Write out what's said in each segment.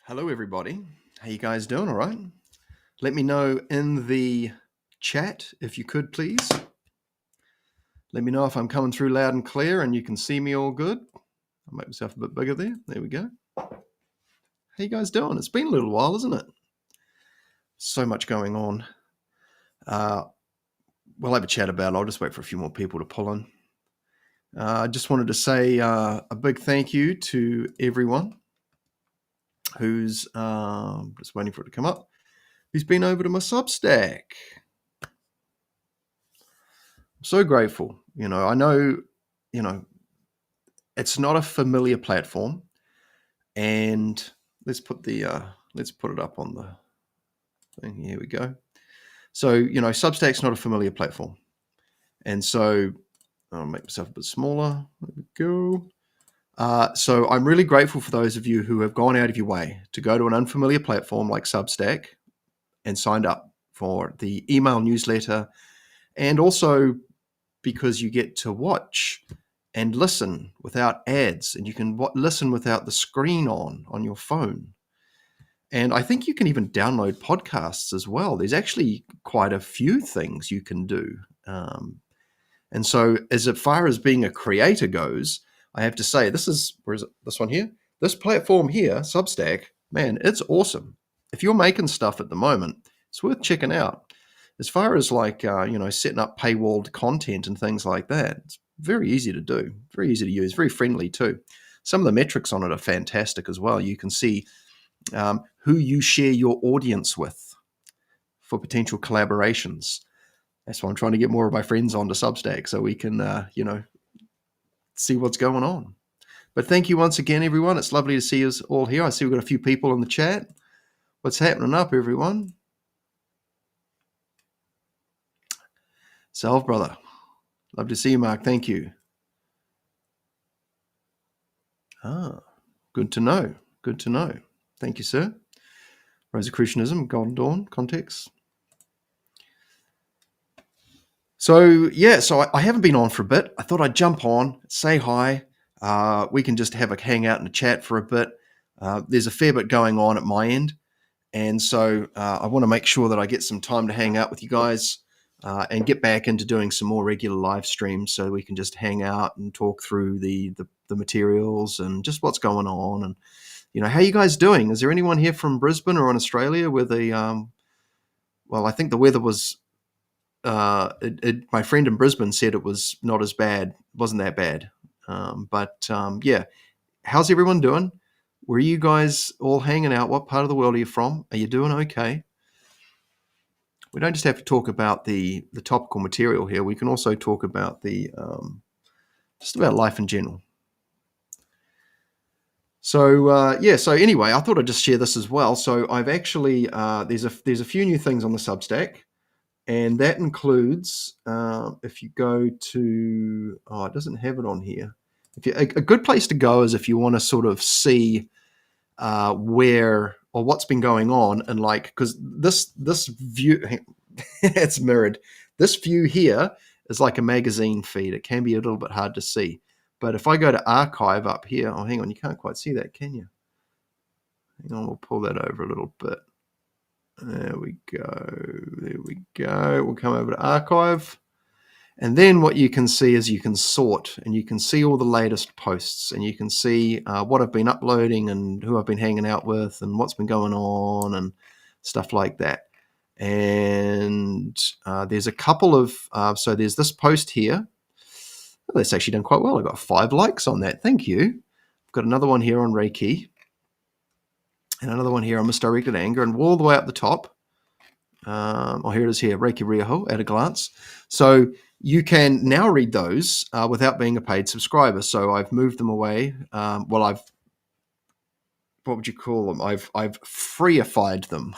Hello, everybody. How you guys doing? All right. Let me know in the chat if you could, please. Let me know if I'm coming through loud and clear and you can see me all good. I'll make myself a bit bigger there. There we go. How you guys doing? It's been a little while, isn't it? So much going on. We'll have a chat about it. I'll just wait for a few more people to pull in. I just wanted to say a big thank you to everyone who's just waiting for it to come up, who's been over to my Substack. I'm so grateful. I know, it's not a familiar platform, and let's put it up on the thing. Here we go. So, Substack's not a familiar platform. And so I'll make myself a bit smaller. There we go. So I'm really grateful for those of you who have gone out of your way to go to an unfamiliar platform like Substack and signed up for the email newsletter, and also because you get to watch and listen without ads, and you can listen without the screen on your phone. And I think you can even download podcasts as well. There's actually quite a few things you can do. And so as far as being a creator goes, I have to say, where is it? This one here? This platform here, Substack, man, it's awesome. If you're making stuff at the moment, it's worth checking out. As far as setting up paywalled content and things like that, it's very easy to do, very easy to use, very friendly too. Some of the metrics on it are fantastic as well. You can see who you share your audience with for potential collaborations. That's why I'm trying to get more of my friends onto Substack so we can, see what's going on. But thank you once again, everyone. It's lovely to see us all here. I see we've got a few people in the chat. What's happening up, everyone? Salve, brother. Love to see you, Mark. Thank you. Good to know. Good to know. Thank you, sir. Rosicrucianism, Golden Dawn, context. So I haven't been on for a bit. I thought I'd jump on, say hi. We can just have a hangout and a chat for a bit. There's a fair bit going on at my end. And so I want to make sure that I get some time to hang out with you guys and get back into doing some more regular live streams so we can just hang out and talk through the materials and just what's going on. And, how are you guys doing? Is there anyone here from Brisbane or in Australia where I think the weather was, my friend in Brisbane said it was not as bad, wasn't that bad. How's everyone doing? Where are you guys all hanging out? What part of the world are you from? Are you doing okay? We don't just have to talk about the topical material here. We can also talk about just about life in general. So anyway, I thought I'd just share this as well. So I've actually there's a few new things on the Substack, and that includes if you go to it doesn't have it on here. A good place to go is if you want to sort of see where or what's been going on, and because this view it's mirrored. This view here is like a magazine feed. It can be a little bit hard to see, but if I go to archive up here, hang on, you can't quite see that, can you? Hang on, we'll pull that over a little bit. There we go. We'll come over to archive. And then what you can see is you can sort, and you can see all the latest posts, and you can see what I've been uploading and who I've been hanging out with and what's been going on and stuff like that. And there's a couple of, so there's this post here. Oh, that's actually done quite well. I got 5 likes on that. Thank you. I've got another one here on Reiki and another one here on misdirected anger, and all the way up the top. Here it is here, Reiki Rioho at a glance. So you can now read those without being a paid subscriber. So I've moved them away. What would you call them? I've freeified them.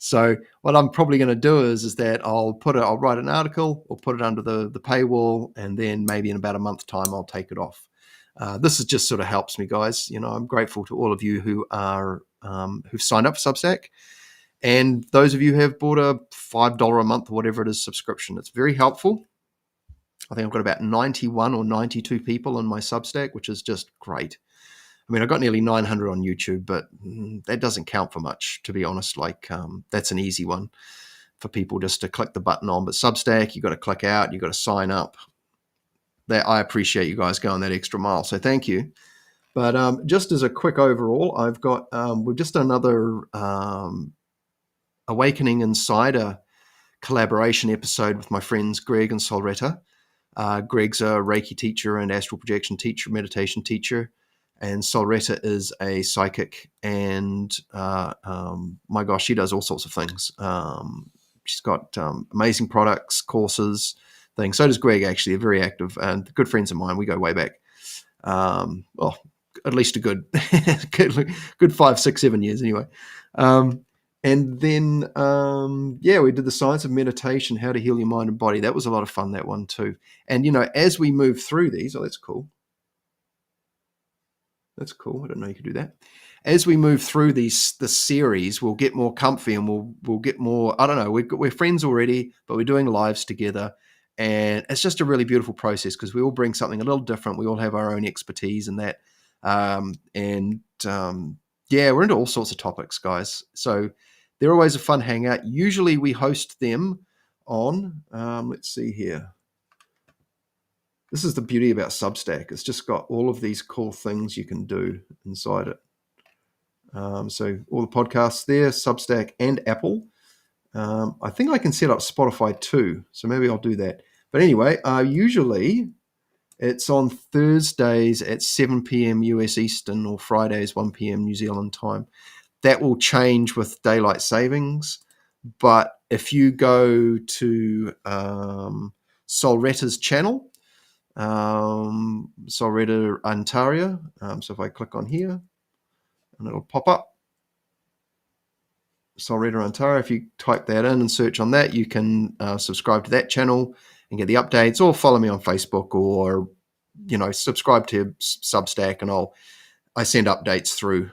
So what I'm probably going to do is that I'll write an article or put it under the paywall, and then maybe in about a month's time I'll take it off. This is just sort of helps me, guys. I'm grateful to all of you who are who've signed up for Substack. And those of you who have bought a $5 a month or whatever it is subscription, it's very helpful. I think I've got about 91 or 92 people on my Substack, which is just great. I mean, I got nearly 900 on YouTube, but that doesn't count for much, to be honest. Like, that's an easy one for people just to click the button on. But Substack, you got to click out, you got to sign up. That I appreciate you guys going that extra mile, so thank you. But just as a quick overall, I've got we've just done another Awakening Insider collaboration episode with my friends Greg and Solretta. Greg's a Reiki teacher and astral projection teacher, meditation teacher, and Solretta is a psychic. And my gosh, she does all sorts of things. She's got amazing products, courses, things. So does Greg, actually. They're very active and good friends of mine. We go way back. Well, at least a good, good 5, 6, 7 years anyway. And then, we did the science of meditation, how to heal your mind and body. That was a lot of fun, that one too. And, as we move through these, that's cool. That's cool. I didn't know you could do that. As we move through the series, we'll get more comfy and we'll get more, I don't know, we're friends already, but we're doing lives together. And it's just a really beautiful process because we all bring something a little different. We all have our own expertise in that. We're into all sorts of topics, guys. So they're always a fun hangout. Usually we host them on, let's see here. This is the beauty about Substack. It's just got all of these cool things you can do inside it. So all the podcasts there, Substack and Apple. I think I can set up Spotify too, so maybe I'll do that. But anyway, usually it's on Thursdays at 7 p.m. US Eastern or Fridays 1 p.m. New Zealand time. That will change with daylight savings. But if you go to Solretta's channel, Solretta Ontario, so if I click on here, and it'll pop up. Solretta Ontario, if you type that in and search on that, you can subscribe to that channel and get the updates, or follow me on Facebook, or subscribe to Substack, and I send updates through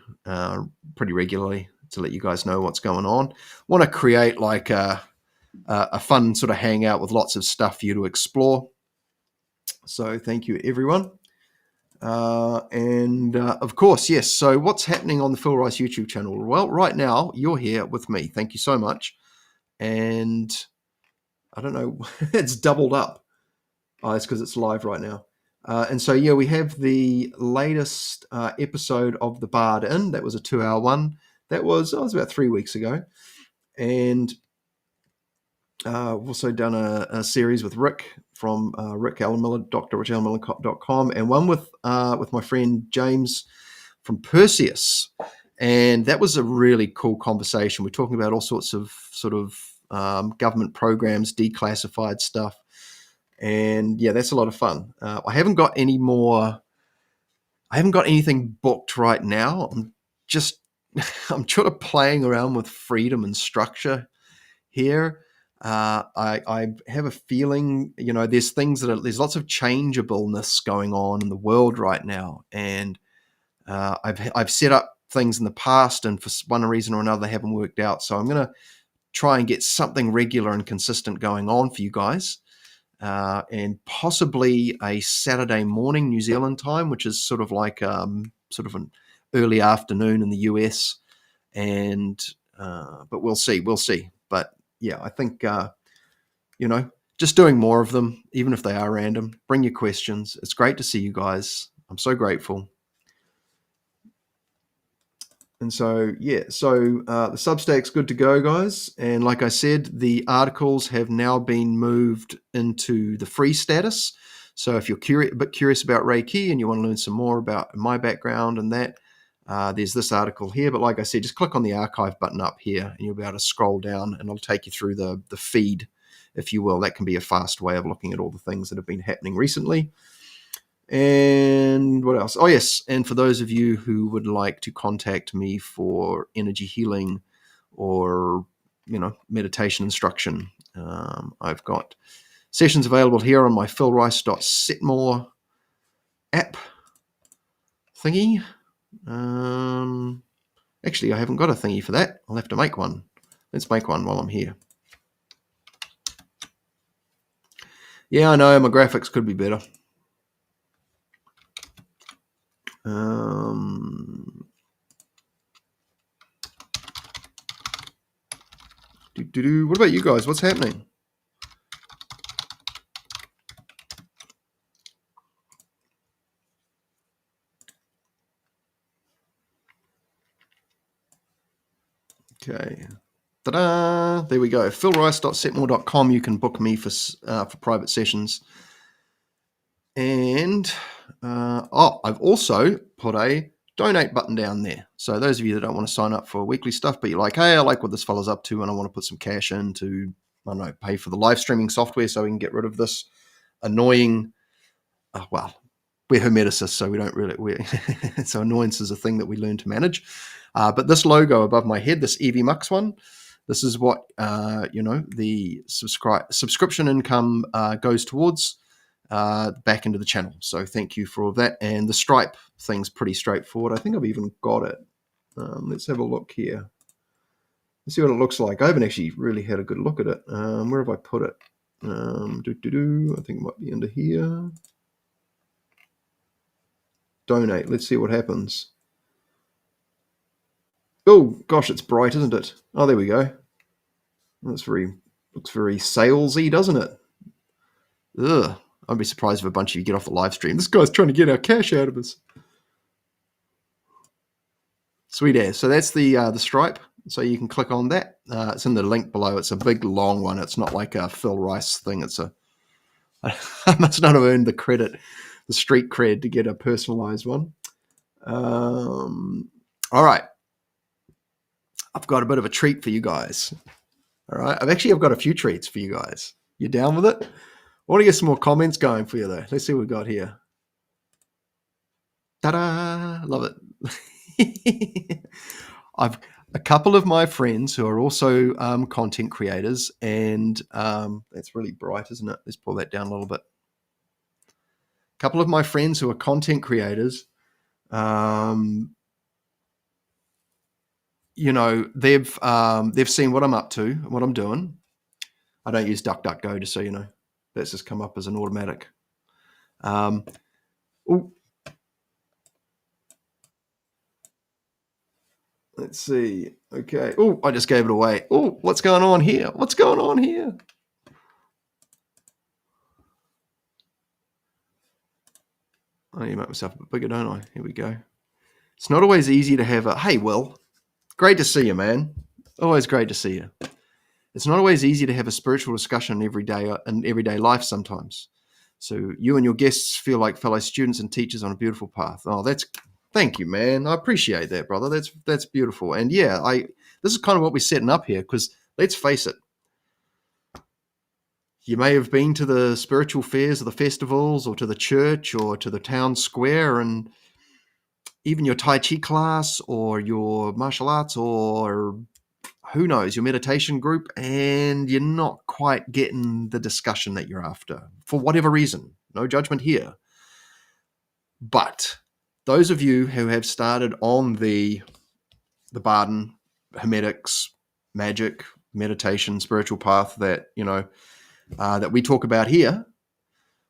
pretty regularly to let you guys know what's going on. Want to create like a fun sort of hangout with lots of stuff for you to explore. So thank you, everyone. Of course, yes. So what's happening on the Phil Rice YouTube channel? Well, right now you're here with me. Thank you so much. And I don't know, it's doubled up. Oh, it's because it's live right now. We have the latest episode of The Bard In. That was a 2-hour one. That was about 3 weeks ago. And I've also done a series with Rick from Rick Allen Miller, drrichallenmiller.com, and one with my friend James from Perseus. And that was a really cool conversation. We're talking about all sorts of sort of government programs, declassified stuff. And yeah, that's a lot of fun. I haven't got anything booked right now. I'm sort of playing around with freedom and structure here. I have a feeling, there's lots of changeableness going on in the world right now, and I've set up things in the past, and for one reason or another, they haven't worked out. So I'm going to try and get something regular and consistent going on for you guys, and possibly a Saturday morning New Zealand time, which is sort of like sort of an early afternoon in the US, but we'll see. But yeah, I think, just doing more of them, even if they are random. Bring your questions. It's great to see you guys. I'm so grateful. And so, the Substack's good to go, guys. And like I said, the articles have now been moved into the free status. So if you're a bit curious about Reiki and you want to learn some more about my background and that, there's this article here. But like I said, just click on the archive button up here and you'll be able to scroll down and it'll take you through the feed, if you will. That can be a fast way of looking at all the things that have been happening recently. And what else? Oh, yes. And for those of you who would like to contact me for energy healing or, meditation instruction, I've got sessions available here on my philrice.setmore app thingy. Actually, I haven't got a thingy for that. I'll have to make one. Let's make one while I'm here. Yeah, I know my graphics could be better. What about you guys? What's happening? Okay. Ta-da! There we go. philrice.setmore.com. You can book me for private sessions. And I've also put a donate button down there. So those of you that don't want to sign up for weekly stuff, but you're like, hey, I like what this fella's up to and I want to put some cash in to, I don't know, pay for the live streaming software so we can get rid of this annoying, well, we're hermeticists, so we don't really, so annoyance is a thing that we learn to manage. But this logo above my head, this Evie Mux one, this is what, the subscription income goes towards back into the channel. So thank you for all of that. And the Stripe thing's pretty straightforward. I think I've even got it. Let's have a look here. Let's see what it looks like. I haven't actually really had a good look at it. Where have I put it? I think it might be under here. Donate. Let's see what happens. Oh gosh, it's bright, isn't it? Oh, there we go. Looks very salesy, doesn't it? Ugh. I'd be surprised if a bunch of you get off the live stream. This guy's trying to get our cash out of us. Sweet as. So that's the Stripe. So you can click on that. It's in the link below. It's a big long one. It's not like a Phil Rice thing. I must not have earned the street cred to get a personalized one. All right. I've got a bit of a treat for you guys. All right. I've got a few treats for you guys. You down with it? I want to get some more comments going for you, though. Let's see what we've got here. Ta-da! Love it. I've a couple of my friends who are also content creators, and that's really bright, isn't it? Let's pull that down a little bit. A couple of my friends who are content creators, they've seen what I'm up to, what I'm doing. I don't use DuckDuckGo, just so you know. That's just come up as an automatic. Let's see. Okay. Oh, I just gave it away. Oh, what's going on here? What's going on here? I need to make myself a bit bigger, don't I? Here we go. It's not always easy to have a... Hey, Will. Great to see you, man. Always great to see you. It's not always easy to have a spiritual discussion in everyday life sometimes. So you and your guests feel like fellow students and teachers on a beautiful path. Oh, thank you, man. I appreciate that, brother. That's beautiful. And yeah, this is kind of what we're setting up here, because let's face it, you may have been to the spiritual fairs or the festivals or to the church or to the town square, and even your Tai Chi class or your martial arts or who knows, your meditation group, and you're not quite getting the discussion that you're after for whatever reason. No judgment here. But those of you who have started on the Barden, Hermetics, magic, meditation, spiritual path that, that we talk about here,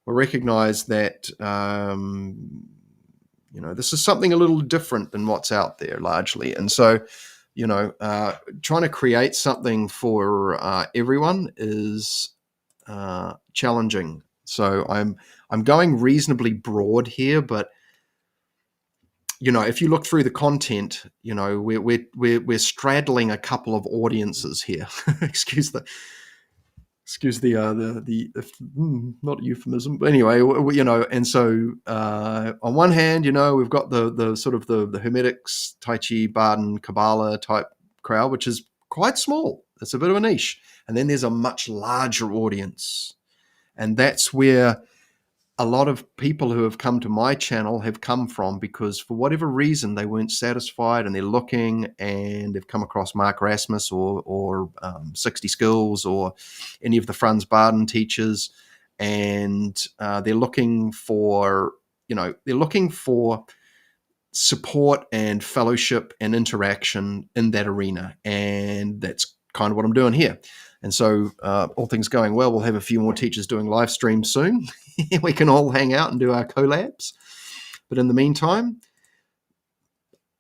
will recognize that, this is something a little different than what's out there largely. And so, trying to create something for everyone is challenging. So I'm going reasonably broad here, but if you look through the content, we're straddling a couple of audiences here. excuse the not euphemism, but anyway, and so on one hand, we've got the sort of the Hermetics, Tai Chi, Baden, Kabbalah type crowd, which is quite small. It's a bit of a niche. And then there's a much larger audience. And that's where a lot of people who have come to my channel have come from, because for whatever reason, they weren't satisfied and they're looking, and they've come across Mark Rasmus or 60 Skills or any of the Franz Baden teachers. And they're looking for, support and fellowship and interaction in that arena. And that's kind of what I'm doing here. And so all things going well, we'll have a few more teachers doing live streams soon. We can all hang out and do our collabs. But in the meantime,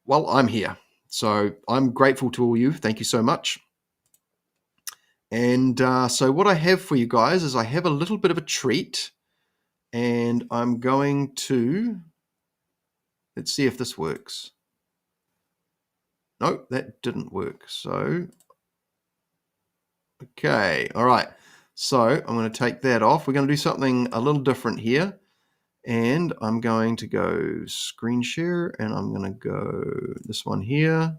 well, I'm here. So I'm grateful to all you. Thank you so much. And so what I have for you guys is I have a little bit of a treat. And I'm going to, let's see if this works. No, that didn't work. So, okay. All right. So I'm going to take that off. We're going to do something a little different here. And I'm going to go screen share, and I'm going to go this one here.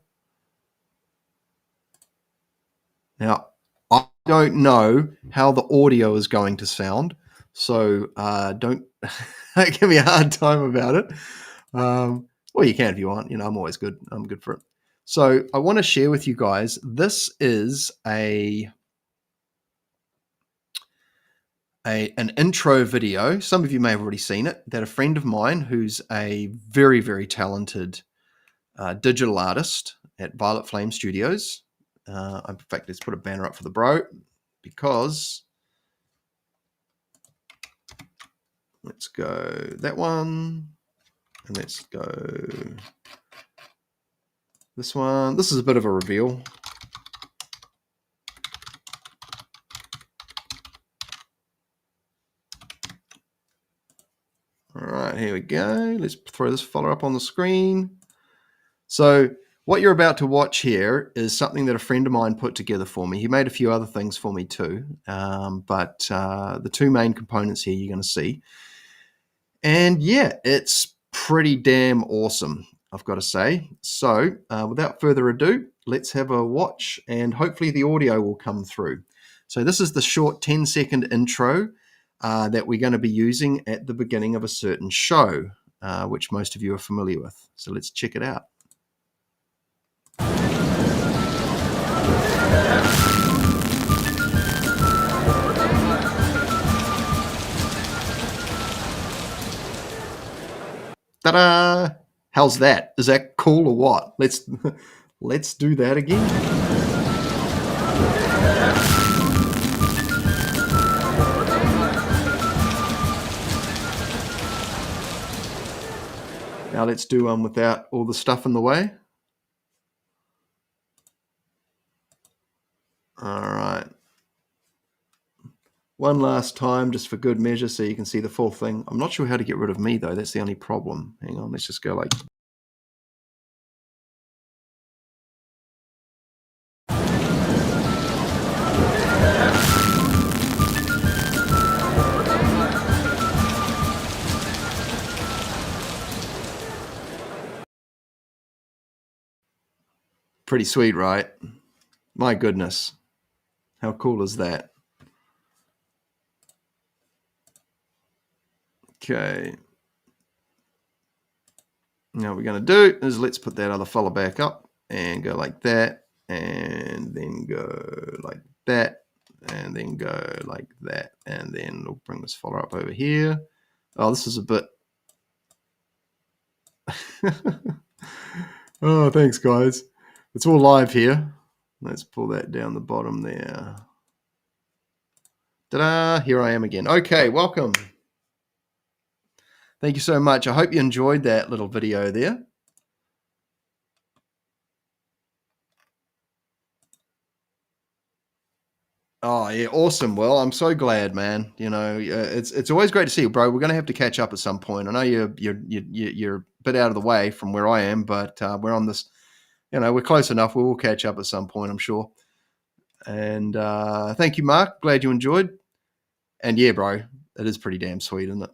Now, I don't know how the audio is going to sound, so don't give me a hard time about it. Well, you can if you want. I'm always good. I'm good for it. So I want to share with you guys, this is an intro video. Some of you may have already seen it, that a friend of mine who's a very, very talented digital artist at Violet Flame Studios. In fact, let's put a banner up for the bro, because let's go that one, and let's go this one. This is a bit of a reveal. All right, here we go. Let's throw this fella up on the screen. So what you're about to watch here is something that a friend of mine put together for me. He made a few other things for me too, but the two main components here you're going to see. And yeah, it's pretty damn awesome, I've got to say. So without further ado, let's have a watch, and hopefully the audio will come through. So this is the short 10-second intro that we're going to be using at the beginning of a certain show, which most of you are familiar with. So let's check it out. Ta-da! How's that? Is that cool or what? Let's do that again. Now let's do one without all the stuff in the way. All right. One last time, just for good measure, so you can see the full thing. I'm not sure how to get rid of me, though. That's the only problem. Hang on, let's just go like... Pretty sweet, right? My goodness. How cool is that? Okay. Now what we're going to do is let's put that other fella back up and go like that, and then go like that, and then go like that, and then we'll bring this fella up over here. Oh, this is a bit... Oh, thanks, guys. It's all live here. Let's pull that down the bottom there. Ta-da! Here I am again. Okay, welcome. Thank you so much. I hope you enjoyed that little video there. Oh yeah, awesome. Well, I'm so glad, man. It's always great to see you, bro. We're going to have to catch up at some point. I know you're a bit out of the way from where I am, but we're on this. We're close enough. We will catch up at some point, I'm sure. And thank you, Mark. Glad you enjoyed. And yeah, bro, it is pretty damn sweet, isn't it?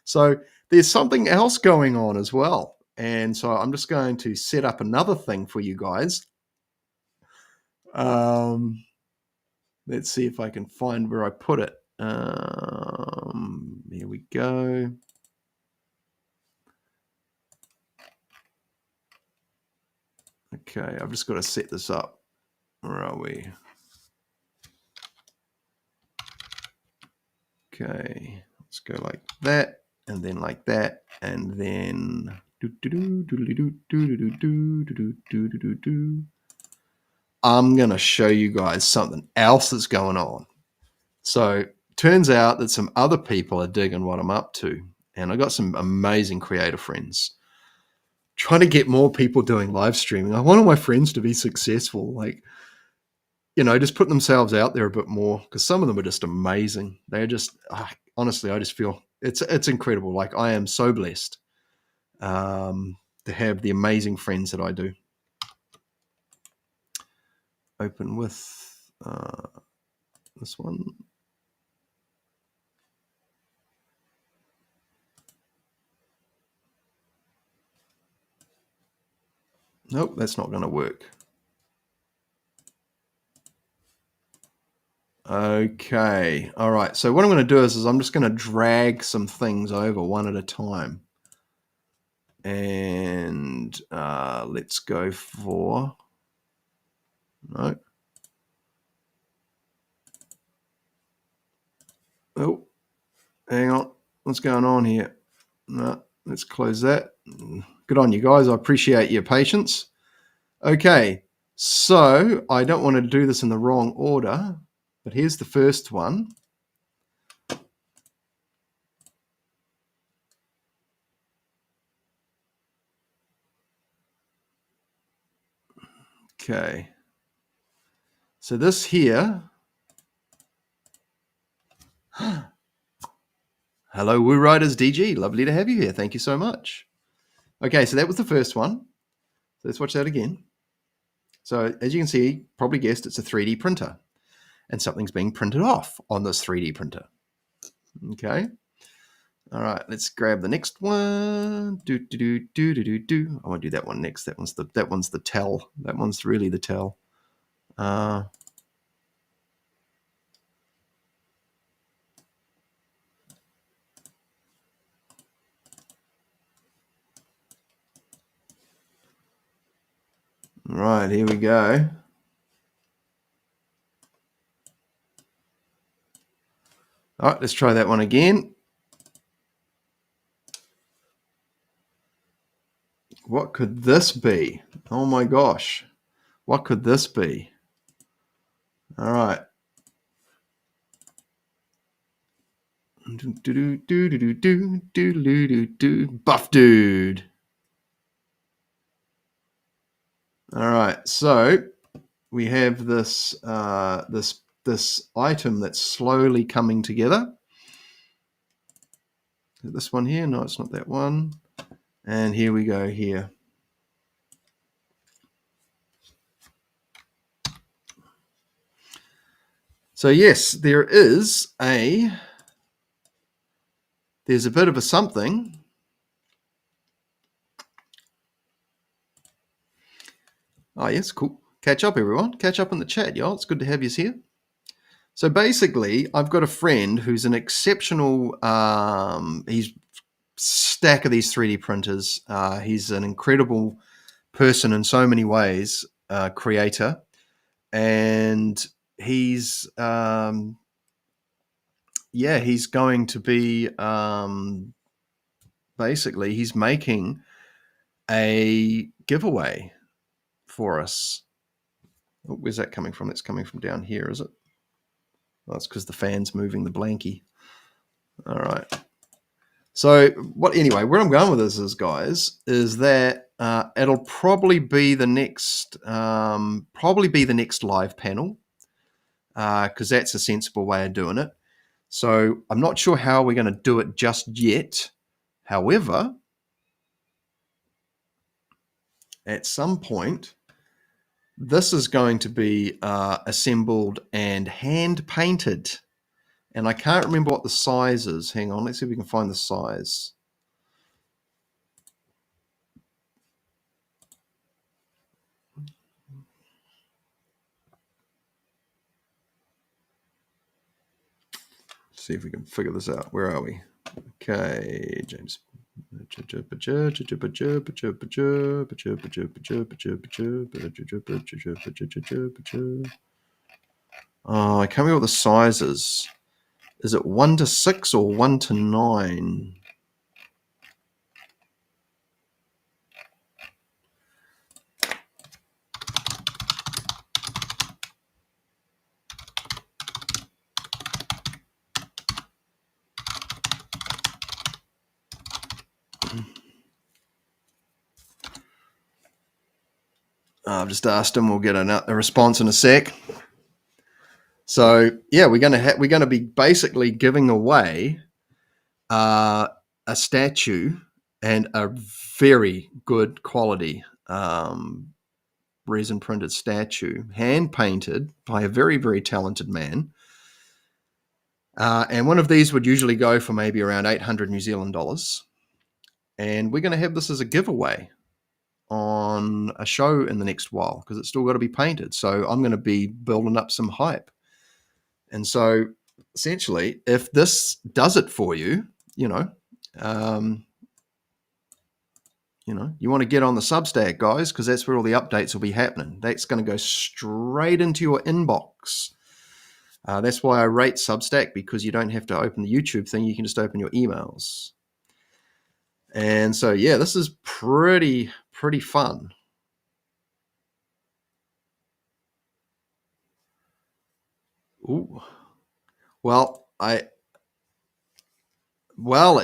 So there's something else going on as well. And so I'm just going to set up another thing for you guys. Let's see if I can find where I put it. Here we go. Okay, I've just got to set this up. Where are we? Okay, let's go like that, and then like that, and then I'm going to show you guys something else that's going on. So turns out that some other people are digging what I'm up to, and I got some amazing creative friends. trying to get more people doing live streaming. I want all my friends to be successful. Like, just put themselves out there a bit more, because some of them are just amazing. They're just honestly, I just feel it's incredible. Like, I am so blessed to have the amazing friends that I do. Open with this one. Nope, that's not going to work. Okay, all right. So what I'm going to do is I'm just going to drag some things over one at a time. And let's go for... No. Oh, hang on. What's going on here? No, let's close that. Good on you guys. I appreciate your patience. Okay, so I don't want to do this in the wrong order, but here's the first one. Okay. So this here... Hello, Woo Riders DG. Lovely to have you here. Thank you so much. Okay, so that was the first one. So let's watch that again. So as you can see, probably guessed it's a 3D printer. And something's being printed off on this 3D printer. Okay. All right, let's grab the next one. I want to do that one next. That one's the tell. That one's really the tell. Right, here we go. All right, let's try that one again. What could this be? Oh my gosh. What could this be? All right. Buff dude. All right, so we have this this item that's slowly coming together. This one here? No, it's not that one. And here we go here. So yes, there's a bit of a something. Oh yes, cool. Catch up, everyone. Catch up in the chat, y'all. It's good to have you here. So basically, I've got a friend who's an exceptional. He's stack of these 3D printers. He's an incredible person in so many ways, creator, and he's he's going to be basically he's making a giveaway for us. Oh, where's that coming from? That's coming from down here, is it? Well, that's because the fan's moving the blankie. All right. So where I'm going with this is, guys, is that it'll probably be the next live panel, because that's a sensible way of doing it. So I'm not sure how we're going to do it just yet. However, at some point, this is going to be assembled and hand painted. And I can't remember what the size is. Hang on, let's see if we can find the size. See if we can figure this out. Where are we? Okay, James. Oh, I can't remember what the size is. Is it 1 to 6 or 1 to 9? I've just asked him. We'll get a response in a sec. So yeah, we're gonna be basically giving away a statue and a very good quality resin printed statue, hand painted by a very, very talented man. And one of these would usually go for maybe around 800 New Zealand dollars. And we're going to have this as a giveaway on a show in the next while because it's still got to be painted. So I'm going to be building up some hype. And so essentially, if this does it for you, um, you want to get on the Substack, guys, because that's where all the updates will be happening. That's going to go straight into your inbox. That's why I rate Substack, because you don't have to open the YouTube thing. You can just open your emails. And so, yeah, this is pretty fun. Ooh. Well, it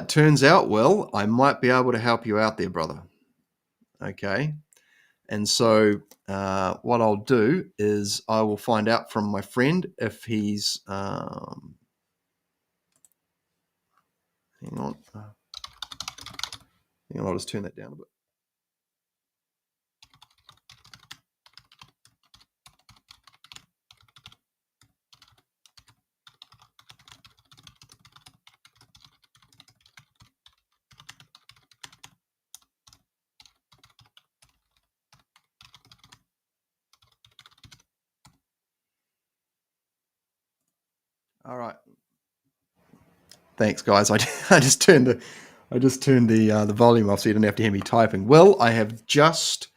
turns out, Will, I might be able to help you out there, brother. Okay. And so what I'll do is I will find out from my friend if he's... hang on. I'll just turn that down a bit. All right. Thanks, guys. I just turned the volume off so you didn't have to hear me typing. Well, I have just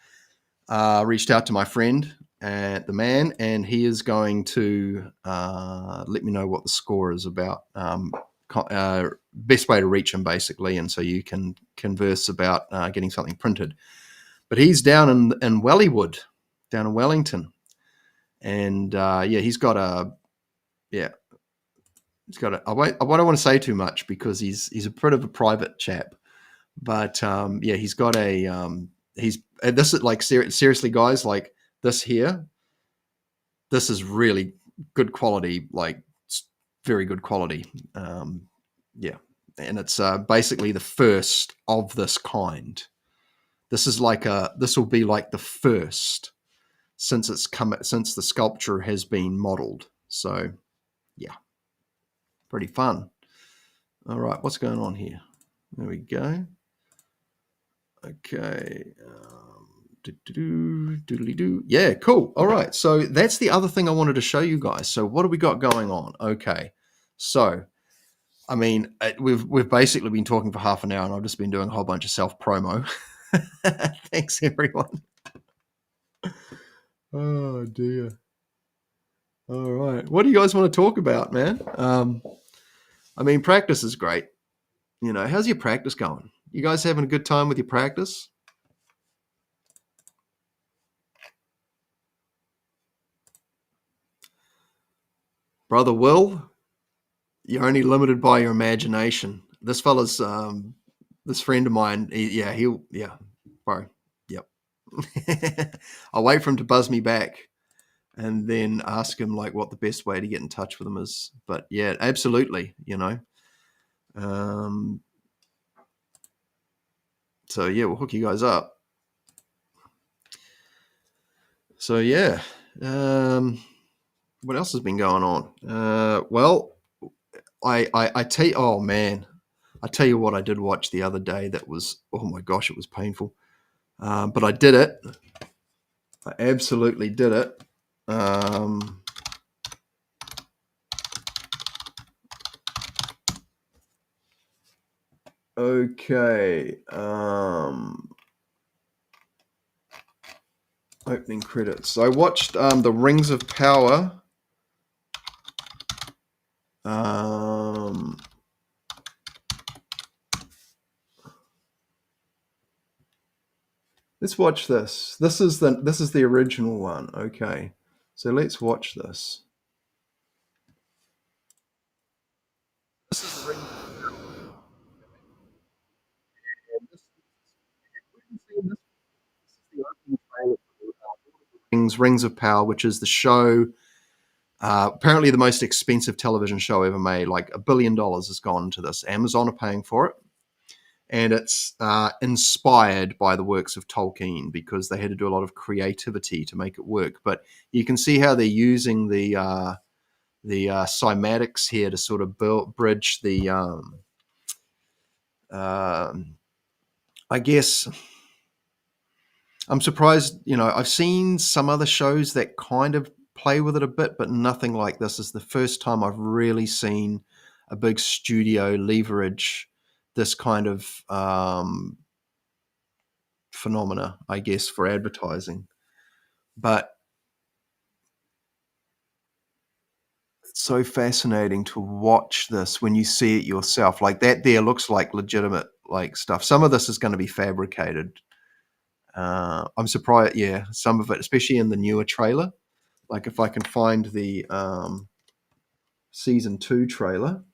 reached out to my friend at the man, and he is going to let me know what the score is about. Best way to reach him, basically, and so you can converse about getting something printed. But he's down in Wellywood, down in Wellington, and he's got a I don't want to say too much because he's a bit of a private chap, but he's got this is like seriously, guys, like this here. This is really good quality, like very good quality. And it's basically the first of this kind. This will be like the first since the sculpture has been modeled. So yeah, pretty fun. All right, what's going on here? There we go. Okay. Yeah, cool. All right. So that's the other thing I wanted to show you guys. So what do we got going on? Okay. So, I mean, we've basically been talking for half an hour, and I've just been doing a whole bunch of self promo. Thanks, everyone. Oh dear. All right. What do you guys want to talk about, man? I mean, practice is great. How's your practice going? You guys having a good time with your practice? Brother Will, you're only limited by your imagination. This fella's, this friend of mine, bro, yep. I'll wait for him to buzz me back and then ask him like what the best way to get in touch with him is. But yeah, absolutely, So yeah, we'll hook you guys up. So yeah, what else has been going on? Well, I tell you, oh man, I tell you what I did watch the other day that was, oh my gosh, it was painful. But I did it. I absolutely did it. Okay. Opening credits. So I watched The Rings of Power. Let's watch this. This is the original one. Okay. So let's watch this. This is the Rings of Power. And this is the opening trailer for Rings of Power, which is the show, apparently the most expensive television show ever made. Like $1 billion has gone into this. Amazon are paying for it. And it's inspired by the works of Tolkien because they had to do a lot of creativity to make it work. But you can see how they're using the cymatics here to sort of bridge the, I guess, I'm surprised, I've seen some other shows that kind of play with it a bit, but nothing like this. Is the first time I've really seen a big studio leverage this kind of phenomena, I guess, for advertising. But it's so fascinating to watch this when you see it yourself. Like that there looks like legitimate like stuff. Some of this is going to be fabricated. I'm surprised, yeah, some of it, especially in the newer trailer. Like if I can find the season 2 trailer.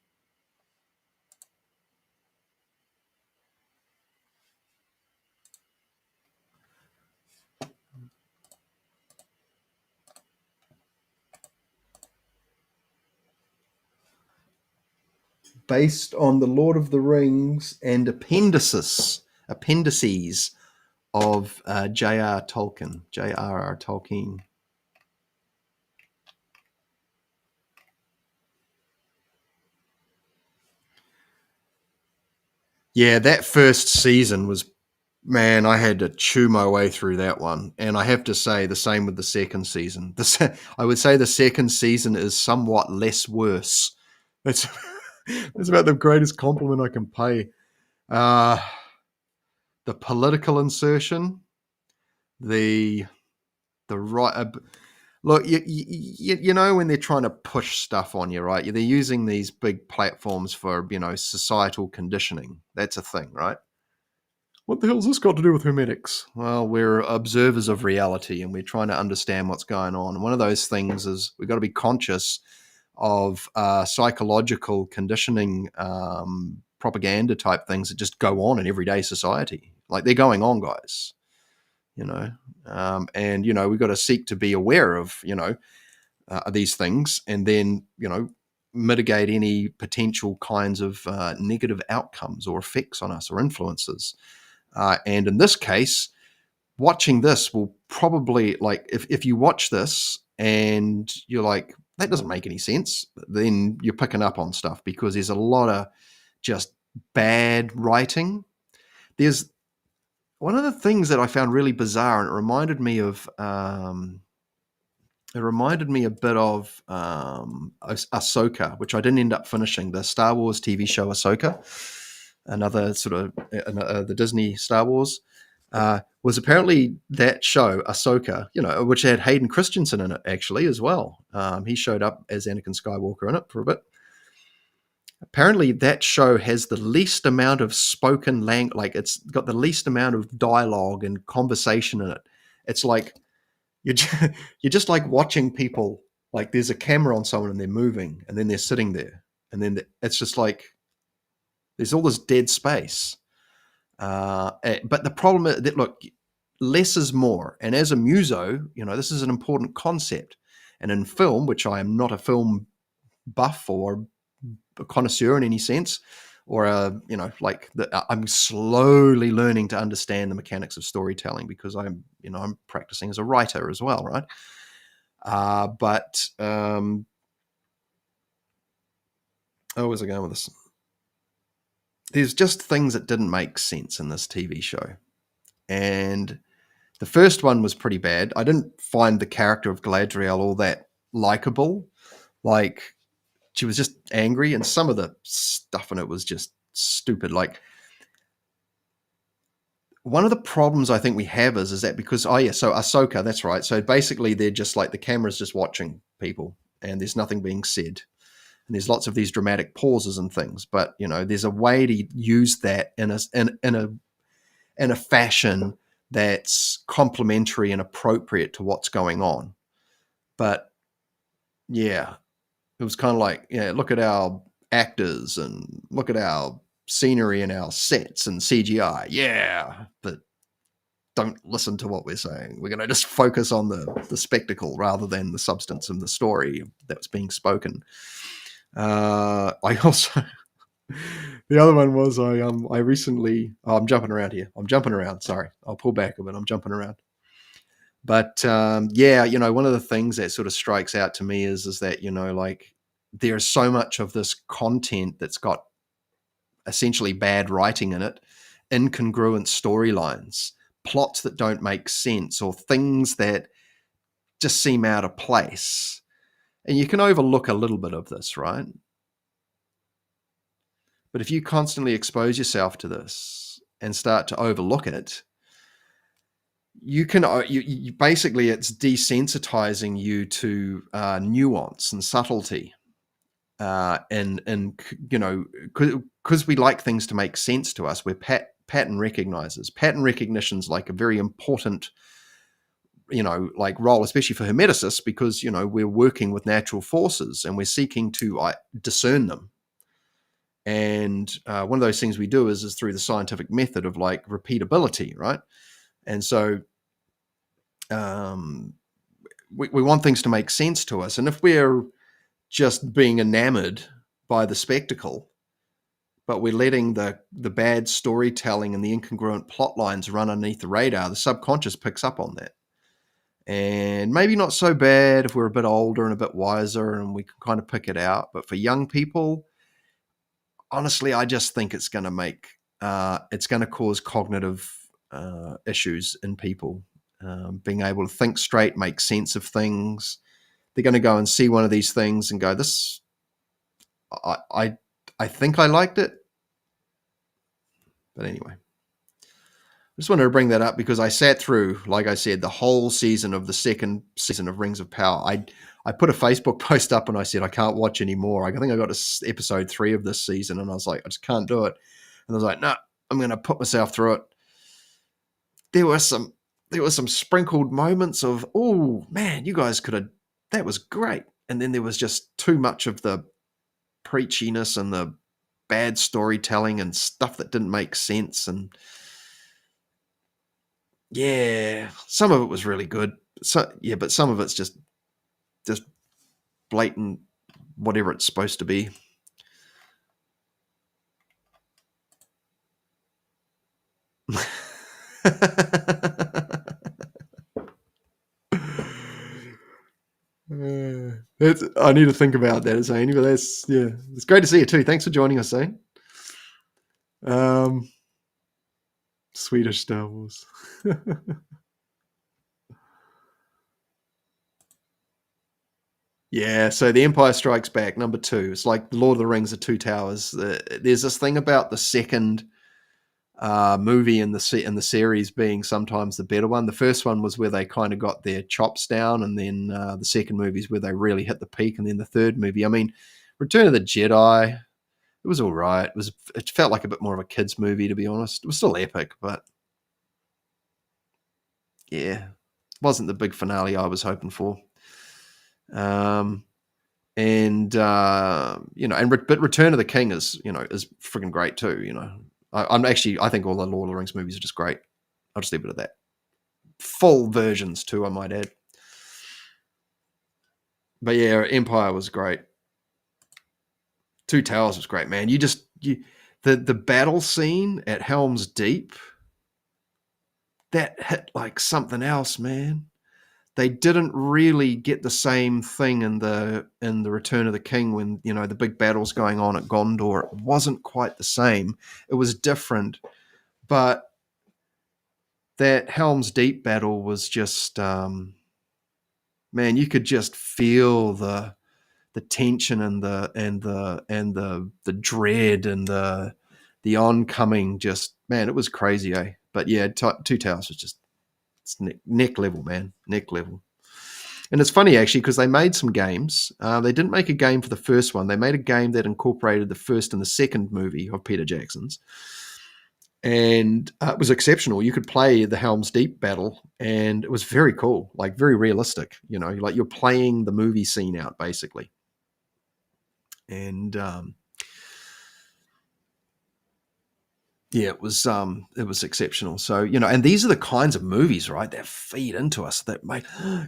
Based on the Lord of the Rings and appendices of J.R.R. Tolkien. Yeah, that first season was, man, I had to chew my way through that one. And I have to say the same with the second season. I would say the second season is somewhat less worse. That's, that's about the greatest compliment I can pay. The political insertion, the right. Look, you know when they're trying to push stuff on you, right? They're using these big platforms for societal conditioning. That's a thing, right? What the hell's this got to do with hermetics? Well, we're observers of reality and we're trying to understand what's going on. And one of those things is we've got to be conscious of psychological conditioning, propaganda type things that just go on in everyday society. Like they're going on, guys. And we've got to seek to be aware of these things, and then mitigate any potential kinds of negative outcomes or effects on us or influences. And in this case, watching this will probably, like, if you watch this and you're like, that doesn't make any sense, then you're picking up on stuff because there's a lot of just bad writing. There's one of the things that I found really bizarre, and it reminded me of a bit of Ahsoka, which I didn't end up finishing, the Star Wars TV show Ahsoka, another sort of the Disney Star Wars, was apparently that show Ahsoka, which had Hayden Christensen in it actually as well. He showed up as Anakin Skywalker in it for a bit. Apparently that show has the least amount of spoken language, like it's got the least amount of dialogue and conversation in it. It's like you're just like watching people, like there's a camera on someone and they're moving and then they're sitting there and then it's just like there's all this dead space. But the problem is that, look, less is more. And as a muso, this is an important concept. And in film, which I am not a film buff or a connoisseur in any sense, or I'm slowly learning to understand the mechanics of storytelling because I'm practicing as a writer as well, right? But where was I going with this? There's just things that didn't make sense in this TV show. And the first one was pretty bad. I didn't find the character of Galadriel all that likable. Like, she was just angry, and some of the stuff in it was just stupid. Like, one of the problems I think we have is that because, so Ahsoka, that's right. So basically they're just like the camera's just watching people and there's nothing being said. And there's lots of these dramatic pauses and things, but there's a way to use that in a fashion that's complementary and appropriate to what's going on. But yeah, it was kind of like, look at our actors and look at our scenery and our sets and CGI. Yeah, but don't listen to what we're saying. We're going to just focus on the spectacle rather than the substance of the story that's being spoken. I also the other one was I recently I'm jumping around here. I'm jumping around. Sorry, I'll pull back a bit. I'm jumping around. But yeah, one of the things that sort of strikes out to me is that like there's so much of this content that's got essentially bad writing in it, incongruent storylines, plots that don't make sense, or things that just seem out of place. And you can overlook a little bit of this, right? But if you constantly expose yourself to this and start to overlook it, you can you basically it's desensitizing you to nuance and subtlety, and because we like things to make sense to us, we're pattern recognizers. Pattern recognition is like a very important like role, especially for hermeticists, because we're working with natural forces and we're seeking to discern them. And one of those things we do is through the scientific method of like repeatability, right? And so we want things to make sense to us. And if we're just being enamored by the spectacle, but we're letting the bad storytelling and the incongruent plot lines run underneath the radar, the subconscious picks up on that. And maybe not so bad if we're a bit older and a bit wiser and we can kind of pick it out. But for young people, honestly, I just think it's going to it's going to cause cognitive issues in people. Being able to think straight, make sense of things. They're going to go and see one of these things and go, "This, I think I liked it." But anyway, I just wanted to bring that up because I sat through, like I said, the whole season of the second season of Rings of Power. I put a Facebook post up and I said I can't watch anymore. I think I got to episode 3 of this season and I was like, I just can't do it. And I was like, no, I'm going to put myself through it. There were some sprinkled moments of, oh man, you guys could have, that was great. And then there was just too much of the preachiness and the bad storytelling and stuff that didn't make sense. And yeah, some of it was really good. So yeah, but some of it's just blatant whatever it's supposed to be. I need to think about that, Zane. But that's it's great to see you too. Thanks for joining us, Zane. Swedish Star Wars. Yeah, so The Empire Strikes Back, number 2. It's like The Lord of the Rings, The Two Towers. There's this thing about the second movie in the series being sometimes the better one. The first one was where they kind of got their chops down, and then the second movie is where they really hit the peak, and then the third movie. I mean, Return of the Jedi, it was all right. It felt like a bit more of a kids movie, to be honest. It was still epic, but yeah, wasn't the big finale I was hoping for. But Return of the King is freaking great too. I think all the Lord of the Rings movies are just great. I'll just leave it at that. Full versions too, I might add. But yeah, Empire was great. Two Towers was great, man. The battle scene at Helm's Deep, that hit like something else, man. They didn't really get the same thing in the Return of the King when the big battle's going on at Gondor. It wasn't quite the same. It was different, but that Helm's Deep battle was just man, you could just feel the tension and the dread and the oncoming. Just man, it was crazy, eh? But yeah, Two Towers was just neck level, man, neck level. And it's funny actually because they made some games. They didn't make a game for the first one. They made a game that incorporated the first and the second movie of Peter Jackson's. And it was exceptional. You could play the Helm's Deep battle, and it was very cool, like very realistic. Like you're playing the movie scene out basically. And Yeah, it was exceptional. So, and these are the kinds of movies, right, that feed into us that make,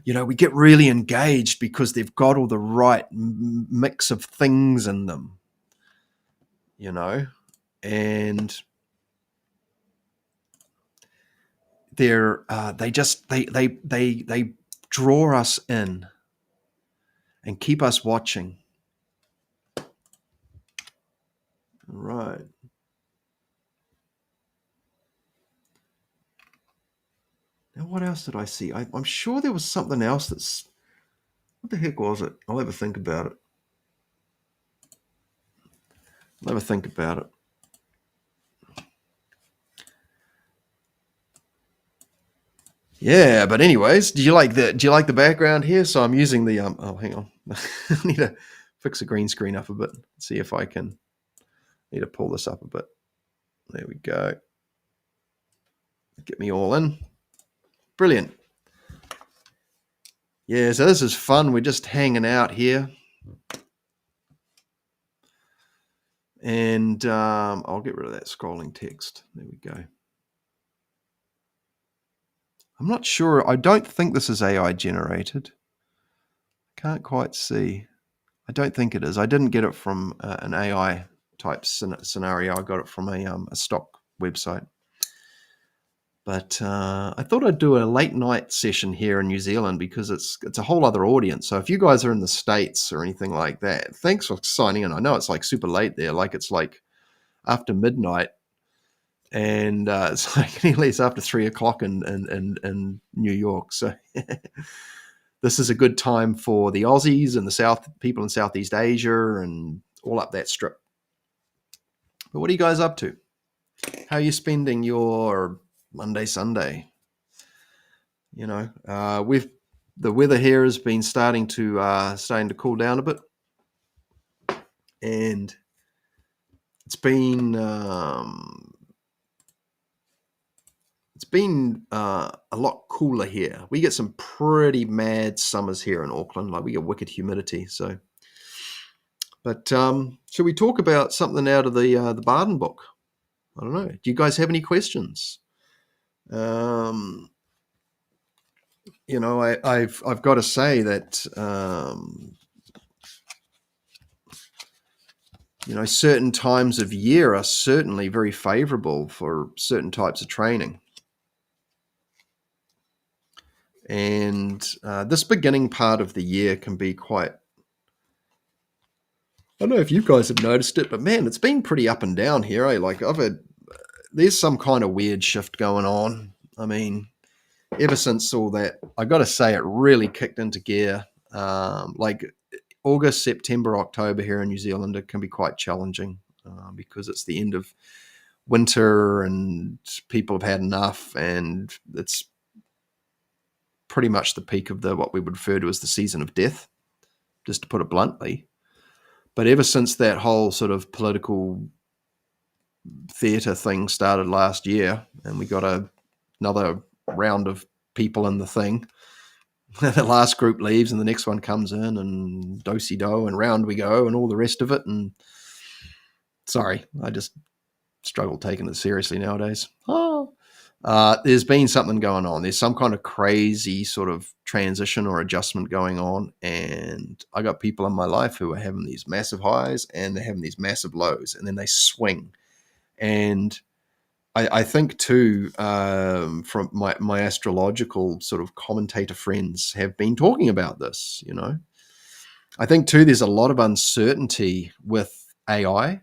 we get really engaged because they've got all the right mix of things in them, and they draw us in and keep us watching. Right. Now, what else did I see? I'm sure there was something else that's. What the heck was it? I'll have a think about it. Yeah, but anyways, do you like the background here? So I'm using the oh, hang on. I need to fix the green screen up a bit. See if I can. Need to pull this up a bit. There we go. Get me all in. Brilliant. Yeah, so this is fun. We're just hanging out here. And I'll get rid of that scrolling text. There we go. I'm not sure. I don't think this is AI generated. Can't quite see. I don't think it is. I didn't get it from an AI type scenario. I got it from a stock website. But I thought I'd do a late night session here in New Zealand because it's a whole other audience. So if you guys are in the States or anything like that, thanks for signing in. I know it's like super late there. Like it's like after midnight. And it's like nearly it's after 3 o'clock in New York. So this is a good time for the Aussies and the South people in Southeast Asia and all up that strip. But what are you guys up to? How are you spending your Monday, Sunday? With the weather here has been starting to cool down a bit, and it's been a lot cooler here. We get some pretty mad summers here in Auckland. Like we get wicked humidity. So, but should we talk about something out of the Barden book? I don't know. Do you guys have any questions? I've got to say that certain times of year are certainly very favorable for certain types of training. And this beginning part of the year can be quite. I don't know if you guys have noticed it, but man, it's been pretty up and down here. Like there's some kind of weird shift going on. I mean, ever since all that, I got to say, it really kicked into gear. Like August, September, October here in New Zealand, it can be quite challenging because it's the end of winter and people have had enough, and it's pretty much the peak of what we would refer to as the season of death, just to put it bluntly. But ever since that whole sort of political theatre thing started last year, and we got another round of people in the thing, the last group leaves and the next one comes in, and do-si-do, and round we go, and all the rest of it. And sorry, I just struggle taking it seriously nowadays. There's been something going on. There's some kind of crazy sort of transition or adjustment going on. And I got people in my life who are having these massive highs and they're having these massive lows, and then they swing. And I think too, from my astrological sort of commentator friends have been talking about this, I think too, there's a lot of uncertainty with AI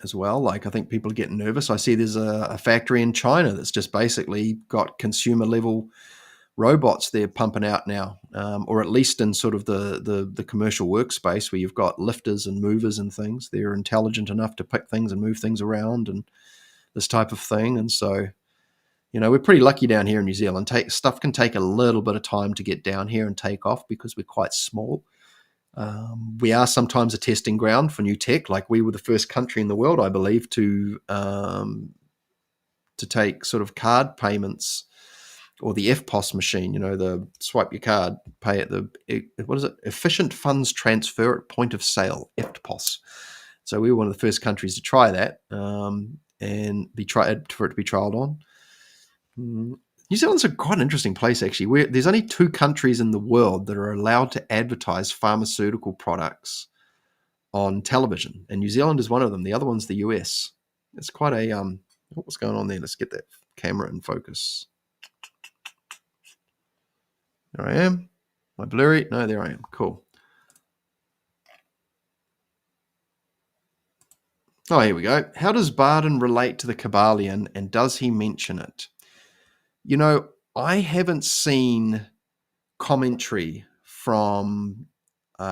as well. Like I think people get nervous. I see there's a factory in China that's just basically got consumer level robots they're pumping out now, or at least in sort of the commercial workspace where you've got lifters and movers and things. They're intelligent enough to pick things and move things around and this type of thing. And so, we're pretty lucky down here in New Zealand. Stuff can take a little bit of time to get down here and take off because we're quite small. We are sometimes a testing ground for new tech. Like we were the first country in the world, I believe, to take sort of card payments, or the FPOS machine, the swipe your card, pay at what is it? Efficient funds transfer at point of sale, FPOS. So we were one of the first countries to try that. and for it to be trialed on. New Zealand's quite an interesting place, actually. Where there's only 2 countries in the world that are allowed to advertise pharmaceutical products on television, and New Zealand is one of them. The other one's the US. It's quite a what's going on there? Let's get that camera in focus. There I am. Am I blurry? No, there I am. Cool. Oh, here we go. How does Barden relate to the Kybalion, and does he mention it? You know, I haven't seen commentary from